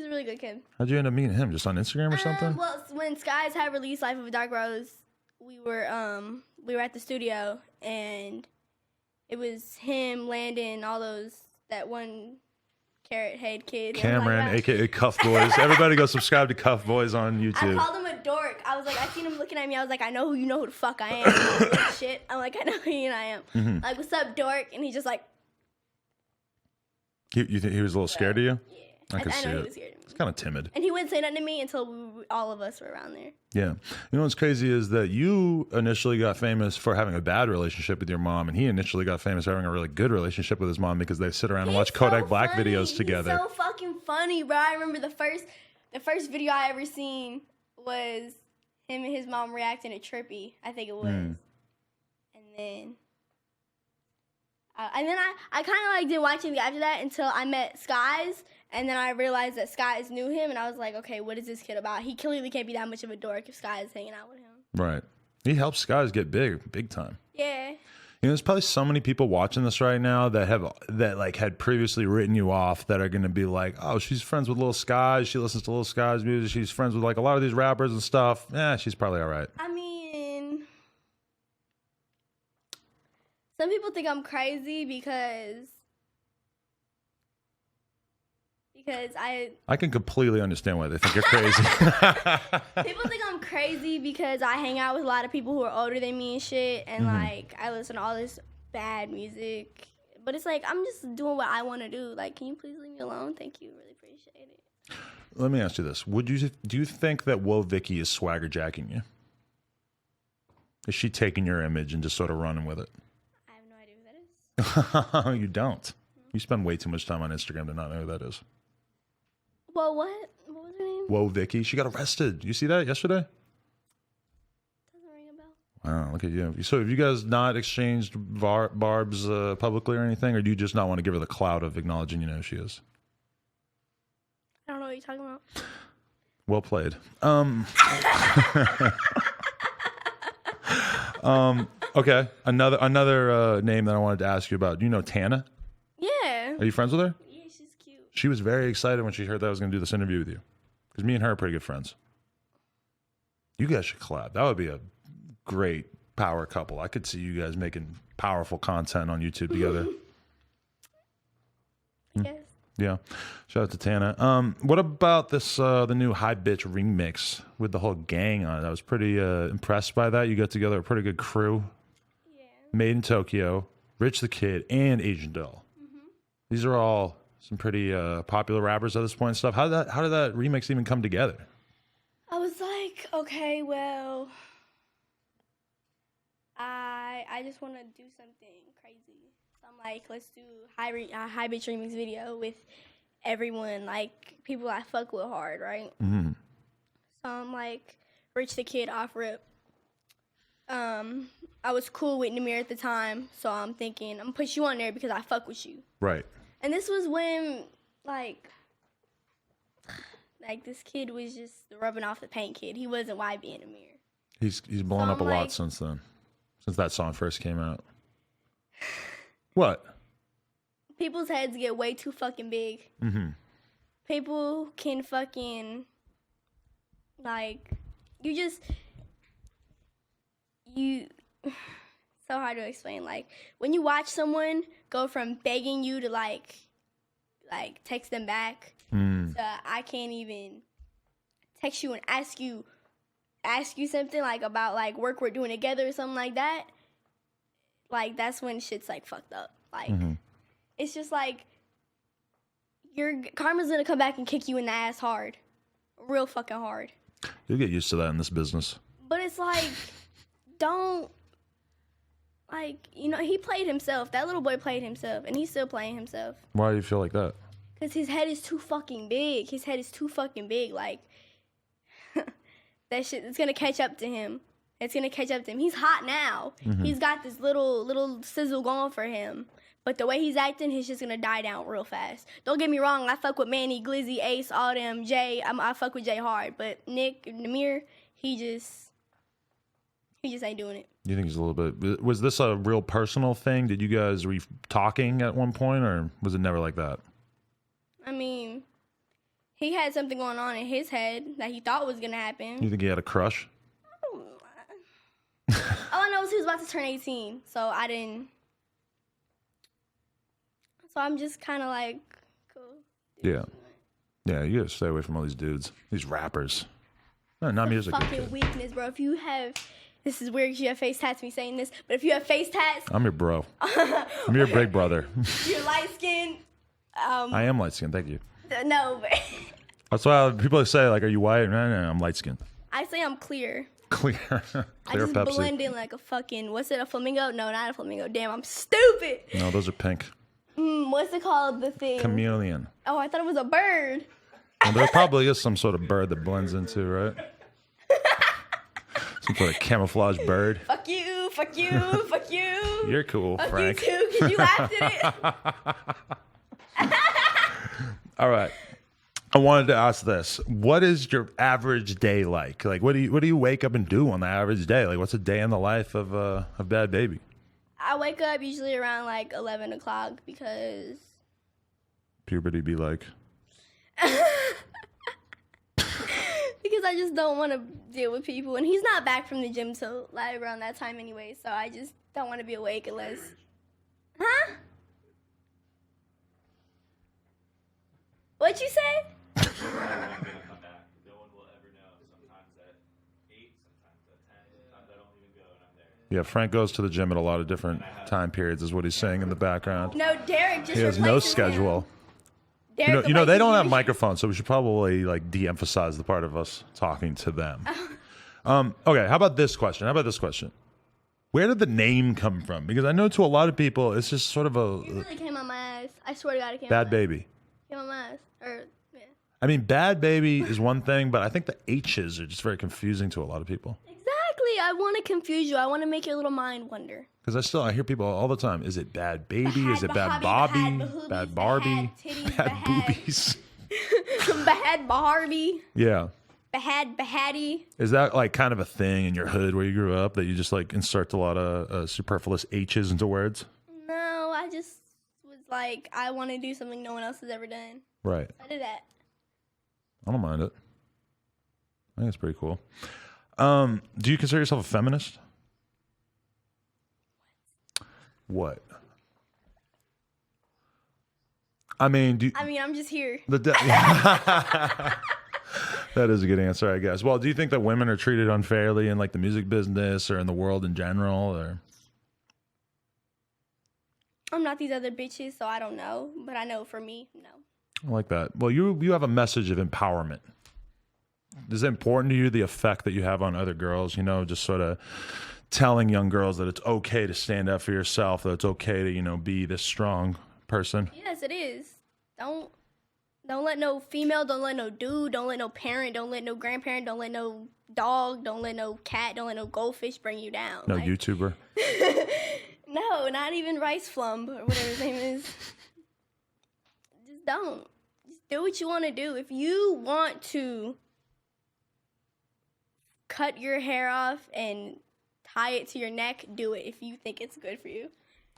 really good kid. How'd you end up meeting him? Just on Instagram or something? Well, when Skies had released Life of a Dark Rose, we were at the studio, and it was him, Landon, all those, that one carrot head kid. Cameron, aka Cuff Boys. Everybody go subscribe to Cuff Boys on I YouTube. called him a dork. I was like, I seen him looking at me. I was like, I know who you know who the fuck I am. Like, shit. I'm like, I know who you and I am. Mm-hmm. Like, what's up, dork? And he just like, You think he was a little scared of you? yeah. I could see know it. he was scared of me. It's kind of timid. And he wouldn't say nothing to me until all of us were around there. Yeah. You know what's crazy is that you initially got famous for having a bad relationship with your mom, and he initially got famous for having a really good relationship with his mom because they sit around and watch Kodak Black videos together. He's so fucking funny, bro. I remember the first video I ever seen was him and his mom reacting to Trippy. I think it was. And then I kind of like didn't watch anything after that until I met Skies, and then I realized that Skies knew him, and I was like, okay, what is this kid about? He clearly can't be that much of a dork if Skies is hanging out with him. Right. He helps guys get big time. Yeah. You know, there's probably so many people watching this right now that had previously written you off that are going to be like, oh, she's friends with Lil Skies. She listens to Lil Skies music. She's friends with like a lot of these rappers and stuff. Yeah, she's probably all right. I mean, some people think I'm crazy because I can completely understand why they think you're crazy. people think I'm crazy because I hang out with a lot of people who are older than me and shit, and like I listen to all this bad music. But it's like I'm just doing what I want to do. Like, can you please leave me alone? Thank you, really appreciate it. Let me ask you this: do you think that Whoa Vicky is swagger jacking you? Is she taking your image and just sort of running with it? I have no idea who that is. You don't. You spend way too much time on Instagram to not know who that is. Well, what? What was her name? Whoa, Vicky. She got arrested. You see that yesterday? Doesn't ring a bell. Wow, look at you. So have you guys not exchanged barbs publicly or anything, or do you just not want to give her the clout of acknowledging you know who she is? I don't know what you're talking about. Well played. Okay, another name that I wanted to ask you about. Do you know Tana? Yeah. Are you friends with her? Yeah, she's cute. She was very excited when she heard that I was going to do this interview with you. Because me and her are pretty good friends. You guys should collab. That would be a great power couple. I could see you guys making powerful content on YouTube together. I guess. Yeah. Shout out to Tana. What about this, the new High Bitch remix with the whole gang on it? I was pretty impressed by that. You got together a pretty good crew. Yeah. Made in Tokyo, Rich the Kid, and Asian Doll. These are all some pretty popular rappers at this point and stuff. How did that remix even come together? I was like, okay, well, I just want to do something crazy. So I'm like, let's do a high bitch remix video with everyone, like people I fuck with hard, right? Mm-hmm. So I'm like, Rich the Kid off rip. I was cool with Namir at the time, so I'm thinking I'm gonna put you on there because I fuck with you. Right. And this was when, like this kid was just rubbing off the paint kid. He wasn't YB in a mirror. He's blown up a lot since then. Since that song first came out. What? People's heads get way too fucking big. Mm-hmm. People can fucking, like, so hard to explain. Like, when you watch someone go from begging you to, like text them back, so I can't even text you and ask you something, like, about, like, work we're doing together or something like that. Like, that's when shit's, like, fucked up. Like, it's just, like, your karma's gonna come back and kick you in the ass hard. Real fucking hard. You'll get used to that in this business. But it's like, don't, like, you know, he played himself. That little boy played himself, and he's still playing himself. Why do you feel like that? Because his head is too fucking big. His head is too fucking big. Like, that shit, it's gonna catch up to him. It's gonna catch up to him. He's hot now. He's got this little sizzle going for him. But the way he's acting, he's just gonna die down real fast. Don't get me wrong, I fuck with Manny, Glizzy, Ace, all them, Jay. I fuck with Jay hard. But Nick, Namir, he just ain't doing it. You think he's a little bit... Was this a real personal thing? Were you talking at one point, or was it never like that? I mean, he had something going on in his head that he thought was gonna happen. You think he had a crush? All I know is he was about to turn 18, so I didn't... So I'm just kind of like, cool. Yeah. Yeah, you gotta stay away from all these dudes. These rappers. No, not music. Fucking weakness, bro. If you have... This is weird because you have face tats, me saying this, but if you have face tats... I'm your bro. I'm your big brother. You're light-skinned. I am light-skinned, thank you. No, but That's why people say, like, are you white? No, I'm light skinned. I say I'm clear. Clear. I Clear just Pepsi. blend in like a fucking, what's it, a flamingo? No, not a flamingo. Damn, I'm stupid. No, those are pink. What's it called? The thing. Chameleon. Oh, I thought it was a bird. And there probably is some sort of bird that blends into, right? Some sort of camouflage bird. Fuck you, fuck you, fuck you. You're cool, Fuck Frank. you too, because you laughed at it. All right. I wanted to ask this. What is your average day like? Like, what do you wake up and do on the average day? Like, what's a day in the life of Bhad Bhabie? I wake up usually around like 11 o'clock because... Puberty be like? Because I just don't want to deal with people. And he's not back from the gym till like around that time anyway, so I just don't want to be awake unless... Huh? What'd you say? No one's gonna come back. No one will ever know. Sometimes at 8, sometimes at 10, sometimes I don't even go and I'm there. Yeah, Frank goes to the gym at a lot of different time periods, is what he's saying in the background. No, Derek just He has no replaces schedule. him. Derek You know, they replaces don't have him. microphones, so we should probably like de-emphasize the part of us talking to them. Okay, how about this question? Where did the name come from? Because I know to a lot of people, it's just sort of It a really came on my ass. I swear to God, it came Bhad on my ass. Bhabie. Came on my ass. Or, yeah. I mean, Bhad Bhabie is one thing, but I think the H's are just very confusing to a lot of people. Exactly. I want to confuse you. I want to make your little mind wonder. Because I hear people all the time, is it Bhad Baby? Is it Bhad Bhabie, Bobby? Bhad Bhad Bahoobies, Barbie? Bhad titties, Bhad Bhad- Boobies? Bhad Barbie. Yeah. Bahaddy. Is that like kind of a thing in your hood where you grew up that you just like insert a lot of superfluous H's into words? No, I just was like, I want to do something no one else has ever done. Right. I did that. I don't mind it. I think it's pretty cool. Do you consider yourself a feminist? What? I mean, I'm just here. That is a good answer, I guess. Well, do you think that women are treated unfairly in like the music business or in the world in general? Or I'm not these other bitches, so I don't know. But I know for me, no. I like that. Well, you have a message of empowerment. Is it important to you, the effect that you have on other girls? You know, just sort of telling young girls that it's okay to stand up for yourself, that it's okay to, you know, be this strong person. Yes, it is. Don't let no female, don't let no dude, don't let no parent, don't let no grandparent, don't let no dog, don't let no cat, don't let no goldfish bring you down. No Like, YouTuber. no, not even Rice Flumb or whatever his name is. Just don't. Just do what you want to do. If you want to cut your hair off and tie it to your neck, do it if you think it's good for you.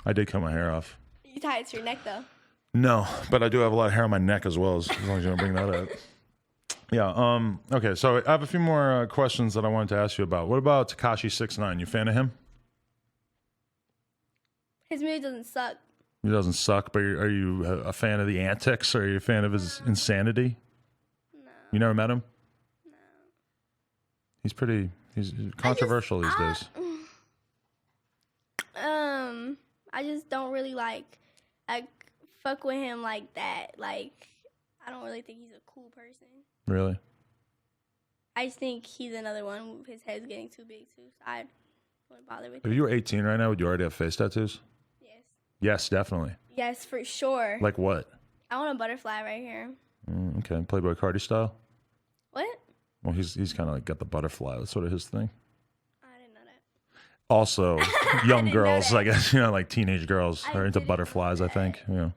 I did cut my hair off. You tie it to your neck, though. No, but I do have a lot of hair on my neck as well, as long as you don't bring that up. Yeah. Okay, so I have a few more questions that I wanted to ask you about. What about Tekashi 6ix9ine? You a fan of him? His music doesn't suck. He doesn't suck, but are you a fan of the antics? Or are you a fan of his insanity? No. You never met him? No. He's controversial these days. I just don't really like fuck with him like that. Like, I don't really think he's a cool person. Really? I just think he's another one. His head's getting too big too. So I wouldn't bother with If him. you were 18 right now, would you already have face tattoos? Yes. Yes, definitely. Yes, for sure. Like what? I want a butterfly right here. Okay, Playboy Cardi style? What? Well, he's kind of like got the butterfly. That's sort of his thing. I didn't know that. Also, young didn't know girls, that. I guess, you know, like teenage girls I are into didn't butterflies, know I think. Yeah. No.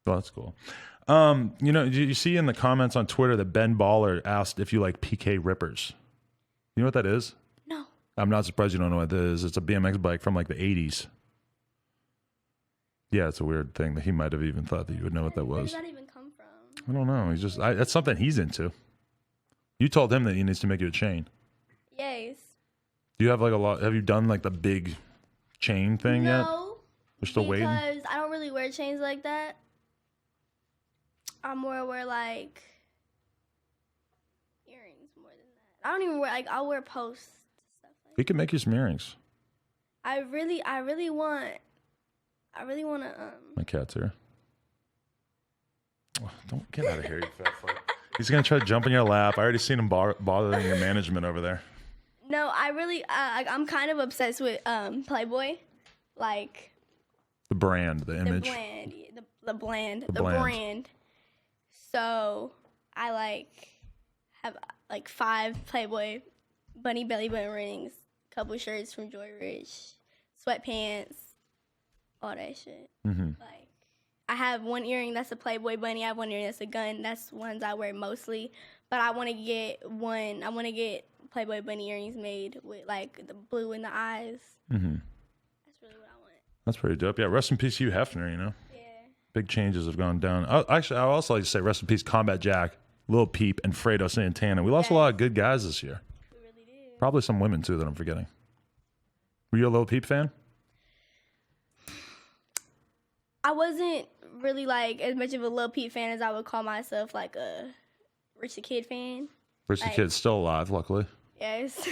Well, that's cool. You know, you see in the comments on Twitter that Ben Baller asked if you like PK Rippers. You know what that is? No. I'm not surprised you don't know what that is. It's a BMX bike from like the 80s. Yeah, it's a weird thing that he might have even thought that you would know what that Where was. does that even come from? I don't know. He's just, that's something he's into. You told him that he needs to make you a chain. Yes. Do you have like a lot, have you done like the big chain thing yet? No. We're still waiting? Because I don't really wear chains like that. I more wear like earrings more than that. I don't even wear I'll wear posts stuff like He can make you some earrings. I really want to My cat's here. Oh, don't get out of here, you fat fuck. He's gonna try to jump in your lap. I already seen him bothering your management over there. No, I really, I'm kind of obsessed with Playboy, like The brand, the image. the brand. So I like have like 5 Playboy bunny belly button rings, couple shirts from Joy Rich, sweatpants, all that shit. Like I have one earring that's a Playboy bunny. I have one earring that's a gun. That's ones I wear mostly. But I want to get Playboy bunny earrings made with like the blue in the eyes. That's really what I want. That's pretty dope. Yeah, rest in peace, Hugh Hefner. You know, Yeah. big changes have gone down. Actually, I would also like to say rest in peace, Combat Jack, Lil Peep, and Fredo Santana. We lost a lot of good guys this year. We really did. Probably some women too that I'm forgetting. Were you a Lil Peep fan? I wasn't really like as much of a Lil Peep fan as I would call myself like a Rich the Kid fan. Rich the Kid's still alive, luckily. Yes.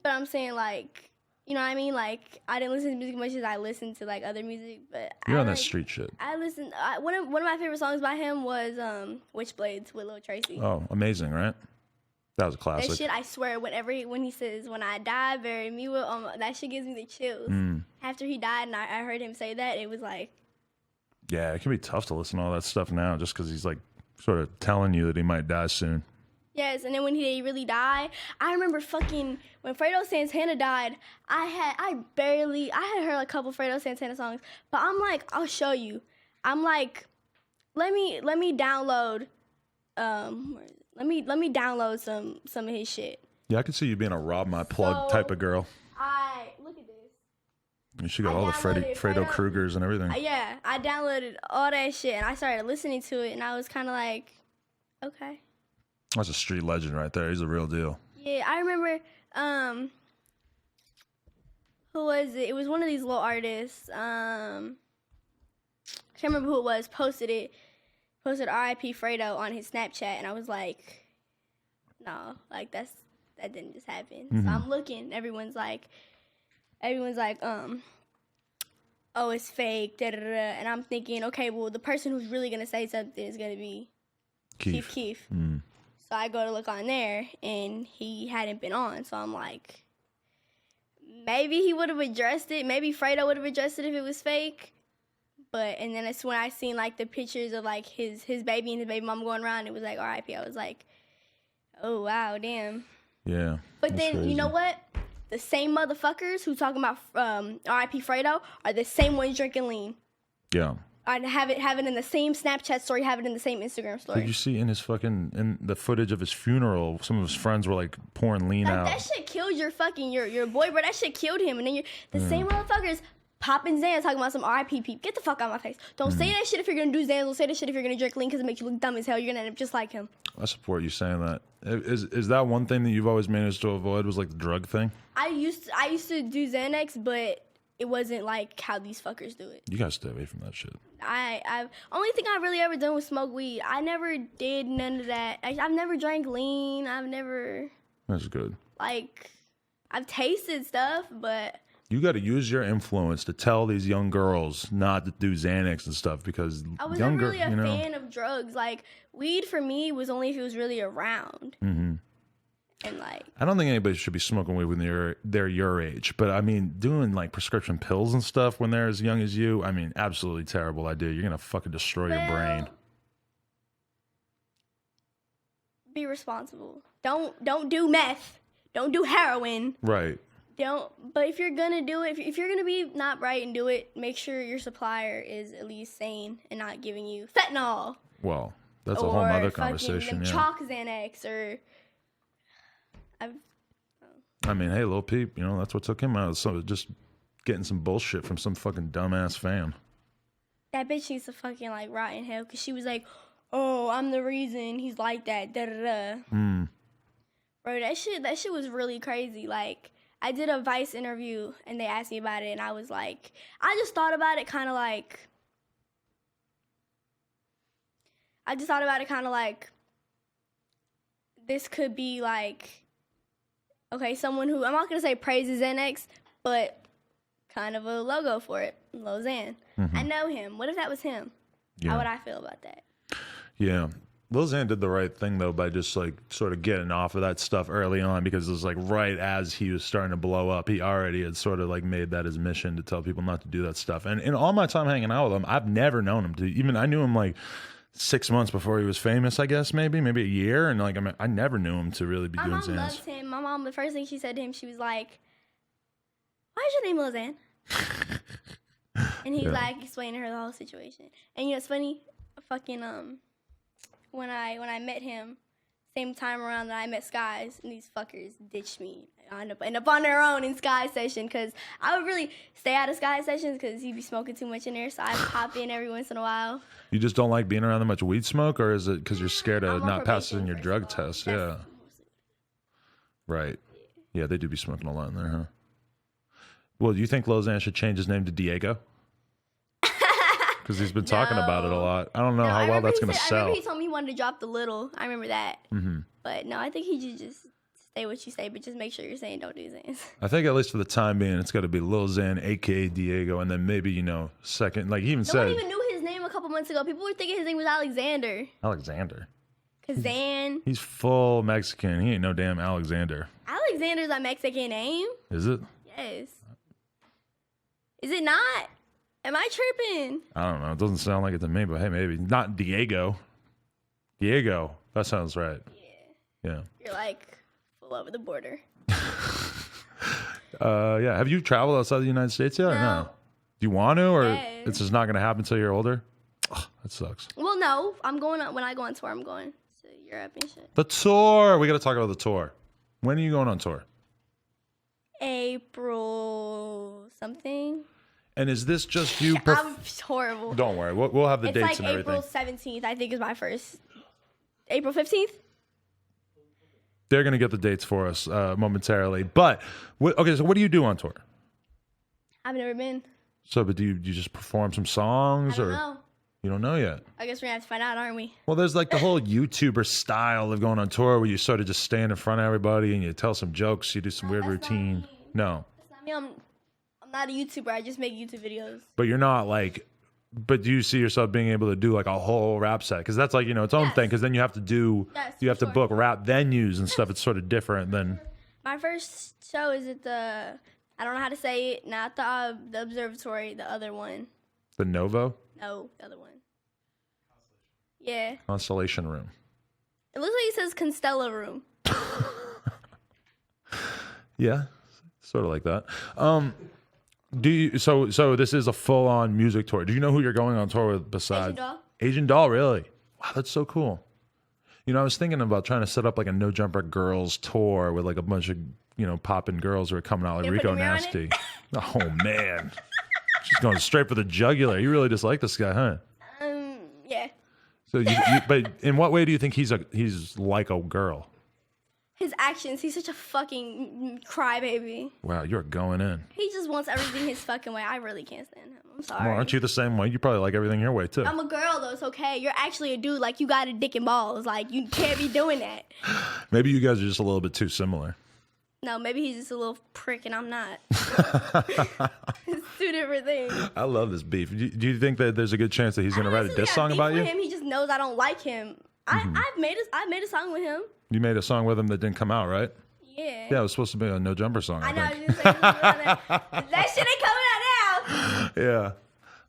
But I'm saying like, you know what I mean? Like I didn't listen to music as much as I listened to like other music, but You're I, on that like, street shit. I listened. One of my favorite songs by him was Witchblades with Lil Tracy. Oh, amazing, right? That was a That classic. shit, I swear, when he says, "When I die, bury me with," that shit gives me the chills. After he died, and I heard him say that, it was like, Yeah, it can be tough to listen to all that stuff now just because he's like sort of telling you that he might die soon. yes. And then when he really died, I remember fucking when Fredo Santana died. I had heard a couple Fredo Santana songs, but I'm like, I'll show you. I'm like, let me download, let me download some of his shit. Yeah, I could see you being a rob my plug type of girl. Look at this. You should got all the downloaded Fredo Krugers and everything. Yeah, I downloaded all that shit and I started listening to it and I was kind of like, okay. That's a street legend right there. He's a real deal. Yeah, I remember, who was it? It was one of these little artists. I can't remember who it was. Posted R.I.P. Fredo on his Snapchat and I was like, no, like that didn't just happen. So I'm looking. Everyone's like, oh, it's fake, da da da. And I'm thinking, okay, well, the person who's really gonna say something is gonna be Keith. So I go to look on there, and he hadn't been on. So I'm like, maybe he would have addressed it. Maybe Fredo would have addressed it if it was fake. And then it's when I seen like the pictures of like his baby and his baby mom going around. It was like R.I.P. I was like, oh wow, damn. Yeah. But then crazy. you know what? The same motherfuckers who talking about R.I.P. Fredo are the same ones drinking lean. Yeah. I have it in the same Snapchat story, have it in the same Instagram story. Did you see in the footage of his funeral, some of his friends were like pouring lean out. That shit killed your boy, bro. That shit killed him. And then the same motherfuckers popping Zans talking about some R.I.P. peep. Get the fuck out of my face. Don't say that shit if you're gonna do Zans. Don't say that shit if you're gonna drink lean because it makes you look dumb as hell. You're gonna end up just like him. I support you saying that. Is that one thing that you've always managed to avoid was like the drug thing? I used to do Xanax, but it wasn't like how these fuckers do it. You gotta stay away from that shit. I've only thing I've really ever done was smoke weed. I never did none of that. I've never drank lean. I've never That's good. like I've tasted stuff, but You got to use your influence to tell these young girls not to do Xanax and stuff because I was young never really girls, a fan of drugs. Like weed for me was only if it was really around. And like I don't think anybody should be smoking weed when they're your age. But I mean, doing like prescription pills and stuff when they're as young as you, I mean, absolutely terrible idea. You're gonna fucking destroy your brain. Be responsible. Don't do meth. Don't do heroin. Right. But if you're gonna do it, if you're gonna be not bright and do it, make sure your supplier is at least sane and not giving you fentanyl. Well, that's a whole other conversation. Them Yeah. chalk Xanax or. I mean, hey, Lil Peep, that's what took him out. So just getting some bullshit from some fucking dumbass fan. That bitch needs to fucking like rot in hell because she was like, "Oh, I'm the reason he's like that." Da da da. Bro, that shit was really crazy. Like, I did a Vice interview and they asked me about it, and I was like, I just thought about it kind of like, this could be like, okay, someone who, I'm not going to say praises Xanax, but kind of a logo for it, Lozan. I know him. What if that was him? Yeah. How would I feel about that? Yeah. Lil Xan did the right thing though by just like sort of getting off of that stuff early on, because it was like right as he was starting to blow up, he already had sort of like made that his mission to tell people not to do that stuff. And in all my time hanging out with him, I've never known him to even, I knew him like 6 months before he was famous, I guess, maybe a year. And like, I never knew him to really be doing My mom Xans. loves him. My mom, the first thing she said to him, she was like, "Why is your name Lil Xan?" And he's like explaining to her the whole situation. And you know, it's funny, fucking when I met him, same time around that I met Skies, and these fuckers ditched me. I end up on their own in Sky's session, because I would really stay out of Sky's sessions because he'd be smoking too much in there, so I'd pop in every once in a while. You just don't like being around that much weed smoke, or is it because you're scared of I'm on not passing probation, your first drug of all. test? That's Yeah. Right. Yeah, they do be smoking a lot in there, huh? Well, do you think Lil Xan should change his name to Diego? Because he's been talking about it a lot. I don't know how well that's going to I sell. remember he told me he wanted to drop the little. I remember that. Mm-hmm. But no, I think he should just say what you say, but just make sure you're saying don't do Xans. I think at least for the time being, it's got to be Lil Xan, a.k.a. Diego, and then maybe, second. Like he even No said... one even knew his name a couple months ago. People were thinking his name was Alexander. Alexander. Kazan. He's full Mexican. He ain't no damn Alexander. Alexander's a Mexican name. Is it? Yes. Is it not? Am I tripping? I don't know. It doesn't sound like it to me, but hey, maybe. Not Diego. Diego. That sounds right. Yeah. You're like full over the border. Yeah. Have you traveled outside the United States yet or no? Do you want to, or Yes. it's just not going to happen until you're older? Ugh, that sucks. Well, no. I'm going when I go on tour, I'm going to Europe and shit. The tour. We got to talk about the tour. When are you going on tour? April something. And is this just you? I'm horrible. Don't worry. We'll have the It's dates like and everything. April 17th, I think, is my first. April 15th? They're going to get the dates for us momentarily. But, okay, so what do you do on tour? I've never been. So, but do you just perform some songs? I don't or know. You don't know yet? I guess we're going to have to find out, aren't we? Well, there's like the whole YouTuber style of going on tour where you sort of just stand in front of everybody and you tell some jokes, you do some weird that's not routine. me. No. That's not me. I'm not a YouTuber. I just make YouTube videos. But you're not like, but do you see yourself being able to do like a whole rap set? Because that's like, its own Yes. thing. Because then you have to do, Yes, you have to for book sure. rap venues and stuff. It's sort of different than, My first show is at the, I don't know how to say it, not the observatory, the other one. the Novo No, the other one. Yeah. Constellation Room. It looks like it says Constella Room. Yeah, sort of like that. Do you, so this is a full on music tour. Do you know who you're going on tour with besides Asian Doll? Asian Doll? Really? Wow, that's so cool. I was thinking about trying to set up like a No Jumper Girls tour with like a bunch of popping girls who are coming out like You Rico put a mirror on Nasty. Oh man, she's going straight for the jugular. You really dislike this guy, huh? Yeah. So, but in what way do you think he's like a girl? His actions, he's such a fucking crybaby. Wow, you're going in. He just wants everything his fucking way. I really can't stand him. I'm sorry. Well, aren't you the same way? You probably like everything your way too. I'm a girl though, it's okay. You're actually a dude, like you got a dick and balls. Like you can't be doing that. Maybe you guys are just a little bit too similar. No, maybe he's just a little prick and I'm not. It's two different things. I love this beef. Do you think that there's a good chance that he's going to write a diss song about you? Him. He just knows I don't like him. Mm-hmm. I made a song with him. You made a song with him that didn't come out, right? Yeah. Yeah, it was supposed to be a No Jumper song. I know. I think. was gonna say, that shit ain't coming out now. Yeah,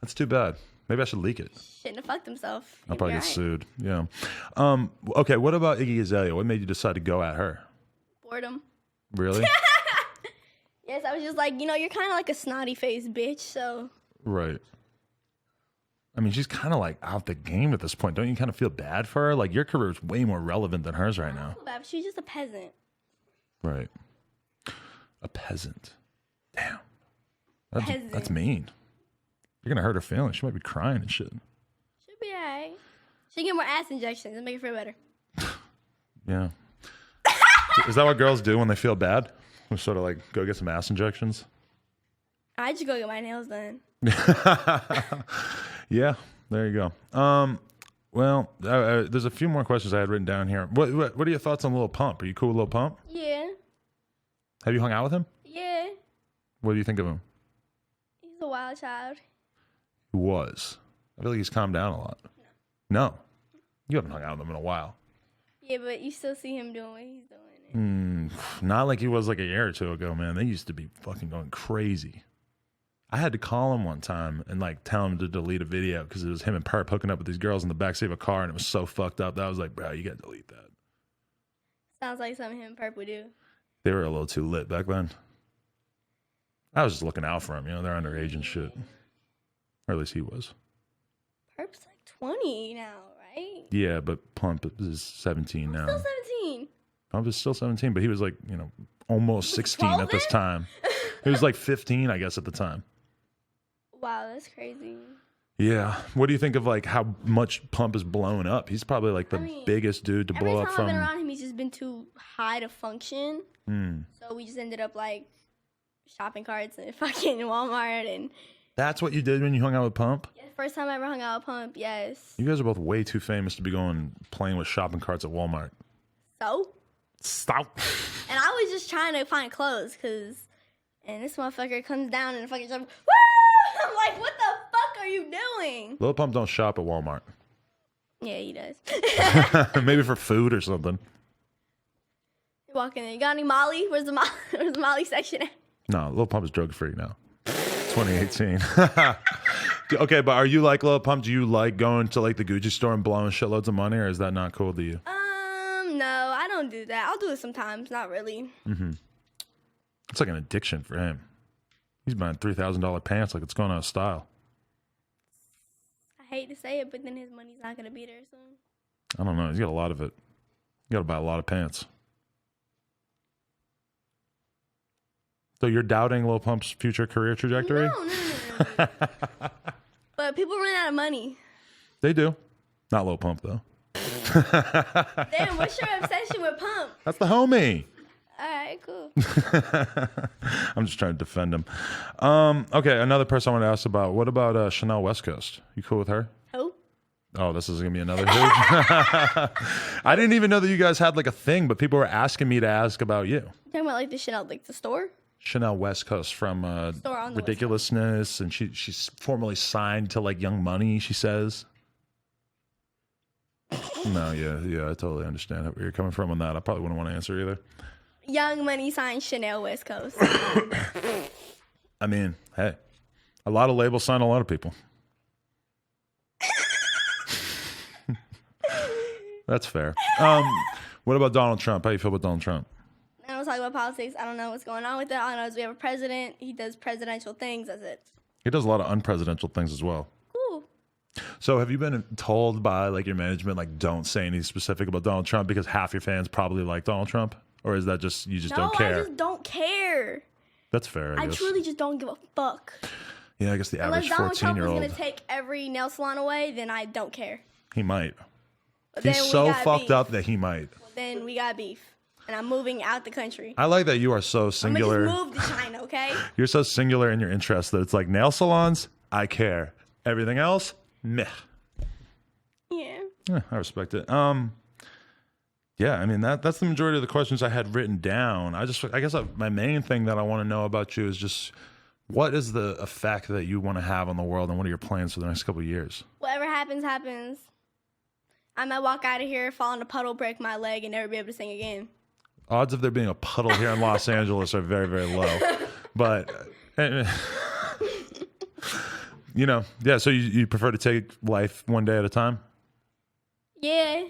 that's too bad. Maybe I should leak it. Shouldn't have fucked himself. I'll probably He'd get be sued. Yeah. Okay. What about Iggy Azalea? What made you decide to go at her? alright. Boredom. Really? Yes, I was just like, you're kind of like a snotty faced bitch, so. Right. I mean, she's kind of like out the game at this point. Don't you kind of feel bad for her? Like your career is way more relevant than hers right now. But she's just a peasant. Right. A peasant. Damn. Peasant. That's mean. You're gonna hurt her feelings. She might be crying and shit. Should be alright. She get more ass injections and make her feel better. Yeah. Is that what girls do when they feel bad? We sort of like go get some ass injections. I just go get my nails done. Yeah, there you go. Well, there's a few more questions I had written down here. What are your thoughts on Lil Pump? Are you cool with Lil Pump? Yeah. Have you hung out with him? Yeah. What do you think of him? He's a wild child. He was. I feel like he's calmed down a lot. No. You haven't hung out with him in a while. Yeah, but you still see him doing what he's doing. Not like he was like a year or two ago, man. They used to be fucking going crazy. I had to call him one time and like tell him to delete a video because it was him and Perp hooking up with these girls in the backseat of a car, and it was so fucked up that I was like, bro, you gotta delete that. Sounds like something him and Perp would do. They were a little too lit back then. I was just looking out for them, you know, they're underage and shit. Or at least he was. Perp's like 20 now, right? Yeah, but Plump is 17 now. Still 17. Plump is still 17, but he was like, you know, almost 16 at this then? time. He was like 15, I guess, at the time. Wow, that's crazy. Yeah. What do you think of like how much Pump is blown up? He's probably like the biggest dude to blow up Every time from. I've been around him, he's just been too high to function. So we just ended up like shopping carts and fucking Walmart. And That's what you did when you hung out with Pump? yeah, first time I ever hung out with Pump, yes. You guys are both way too famous to be going playing with shopping carts at Walmart. So? Stop. And I was just trying to find clothes, and this motherfucker comes down and fucking jump. Woo! I'm like, what the fuck are you doing? Lil Pump don't shop at Walmart. Yeah, he does. Maybe for food or something. You walk in there, you got any Molly? Where's the Molly section at? No, Lil Pump is drug free now. 2018. Okay, but are you like Lil Pump? Do you like going to like the Gucci store and blowing shitloads of money, or is that not cool to you? No, I don't do that. I'll do it sometimes, not really. It's like an addiction for him. He's buying $3,000 pants like it's going out of style. I hate to say it, but then his money's not gonna be there soon. I don't know. He's got a lot of it. You got to buy a lot of pants. So you're doubting Lil Pump's future career trajectory? No. But people run out of money. They do. Not Lil Pump, though. Damn, what's your obsession with Pump? That's the homie. All right, cool. I'm just trying to defend him. Okay, another person I want to ask about. What about Chanel West Coast? You cool with her? Who? Oh, this is going to be another who. I didn't even know that you guys had like a thing, but people were asking me to ask about you. Talking about like the shit out like the store? Chanel West Coast from Store on the West Ridiculousness, and she's formally signed to like Young Money, she says. No, yeah, I totally understand where you're coming from on that. I probably wouldn't want to answer either. Young Money signed Chanel West Coast. I mean, hey, a lot of labels sign a lot of people. That's fair. What about Donald Trump? How you feel about Donald Trump? I don't talk about politics. I don't know what's going on with it. All I know is we have a president. He does presidential things. That's it. He does a lot of unpresidential things as well. Cool. So have you been told by like your management, like, don't say anything specific about Donald Trump because half your fans probably like Donald Trump? Or is that just, you just don't care? No, I just don't care. That's fair, I guess. I truly just don't give a fuck. Yeah, I guess the average Unless Donald Trump was 14-year-old. going to take every nail salon away, then I don't care. He might. But He's then we so got fucked beef. up that he might. Then we got beef. And I'm moving out the country. I like that you are so I'm singular. going to just move to China, okay? You're so singular in your interest that it's like nail salons, I care. Everything else, meh. Yeah. Yeah, I respect it. Yeah, I mean that's the majority of the questions I had written down. I guess my main thing that I want to know about you is just what is the effect that you want to have on the world, and what are your plans for the next couple of years? Whatever happens, happens. I might walk out of here, fall in a puddle, break my leg, and never be able to sing again. Odds of there being a puddle here in Los Angeles are very, very low. But, you know, yeah, so you prefer to take life one day at a time? Yeah,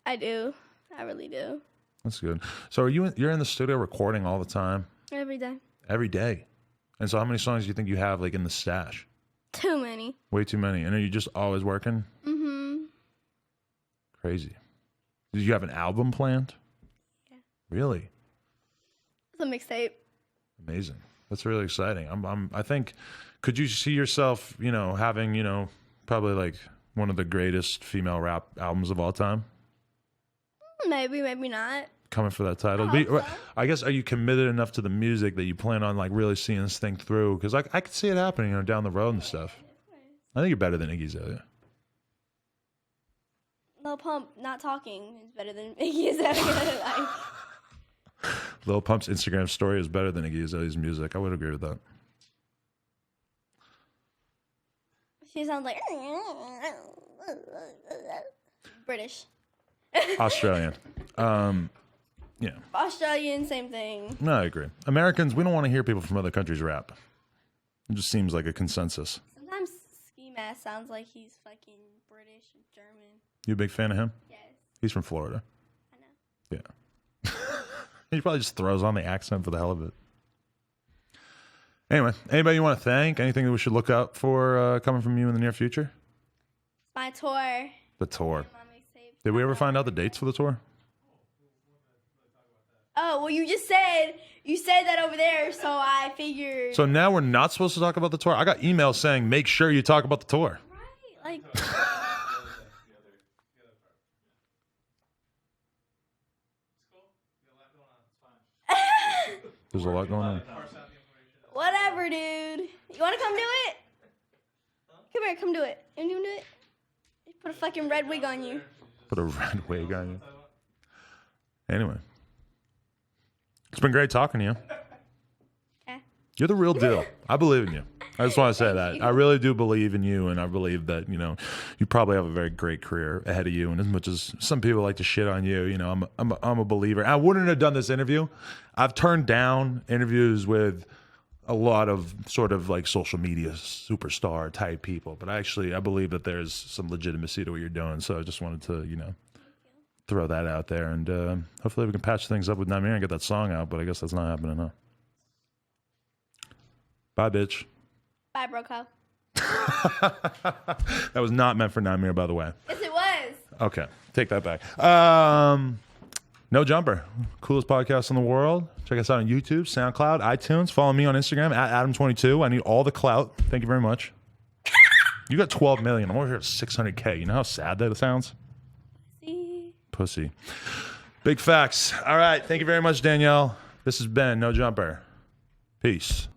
I do. I really do. That's good. So you're in the studio recording all the time? Every day. Every day? And so how many songs do you think you have like in the stash? Too many. Way too many. And are you just always working? Mm-hmm. Crazy. Did you have an album planned? Yeah. Really? It's a mixtape. Amazing. That's really exciting. I think, could you see yourself, you know, having, you know, probably like one of the greatest female rap albums of all time? Maybe, maybe not. Coming for that title. I hope so. I guess, are you committed enough to the music that you plan on like really seeing this thing through? Because I could see it happening, you know, down the road and stuff. I think you're better than Iggy Azalea. Lil Pump not talking is better than Iggy Azalea. Like, Lil Pump's Instagram story is better than Iggy Azalea's music. I would agree with that. she sounds like. British. Australian. Yeah. Australian, same thing. No, I agree. Americans, we don't want to hear people from other countries rap. It just seems like a consensus. Sometimes Ski Mask sounds like he's fucking British or German. You a big fan of him? Yes. He's from Florida. I know. Yeah. He probably just throws on the accent for the hell of it. Anyway, anybody you want to thank? Anything that we should look out for coming from you in the near future? My tour. The tour. My mixtape. Did we ever find out the dates for the tour? Oh, well, you said that over there, so I figured. So now we're not supposed to talk about the tour? I got emails saying, make sure you talk about the tour. Right, like. There's a lot going on. Whatever, dude. You want to come do it? Come here, come do it. You want to do it? Put a fucking red wig on you. Put a red wig on you. Anyway. It's been great talking to you. Okay. You're the real deal. I believe in you. I just want to say that. I really do believe in you, and I believe that, you probably have a very great career ahead of you. And as much as some people like to shit on you, I'm a believer. I wouldn't have done this interview. I've turned down interviews with a lot of sort of like social media superstar type people, but I believe that there's some legitimacy to what you're doing. So I just wanted to, throw that out there, and hopefully we can patch things up with Namir and get that song out, but I guess that's not happening, huh? Bye, bitch. Bye, Broco. That was not meant for Namir, by the way. Yes, it was. Okay, take that back. No Jumper, coolest podcast in the world. Check us out on YouTube, SoundCloud, iTunes. Follow me on Instagram at Adam22. I need all the clout. Thank you very much. You got 12 million. I'm over here at 600K. You know how sad that sounds? Pussy. Big facts. All right. Thank you very much, Danielle. This has been No Jumper. Peace.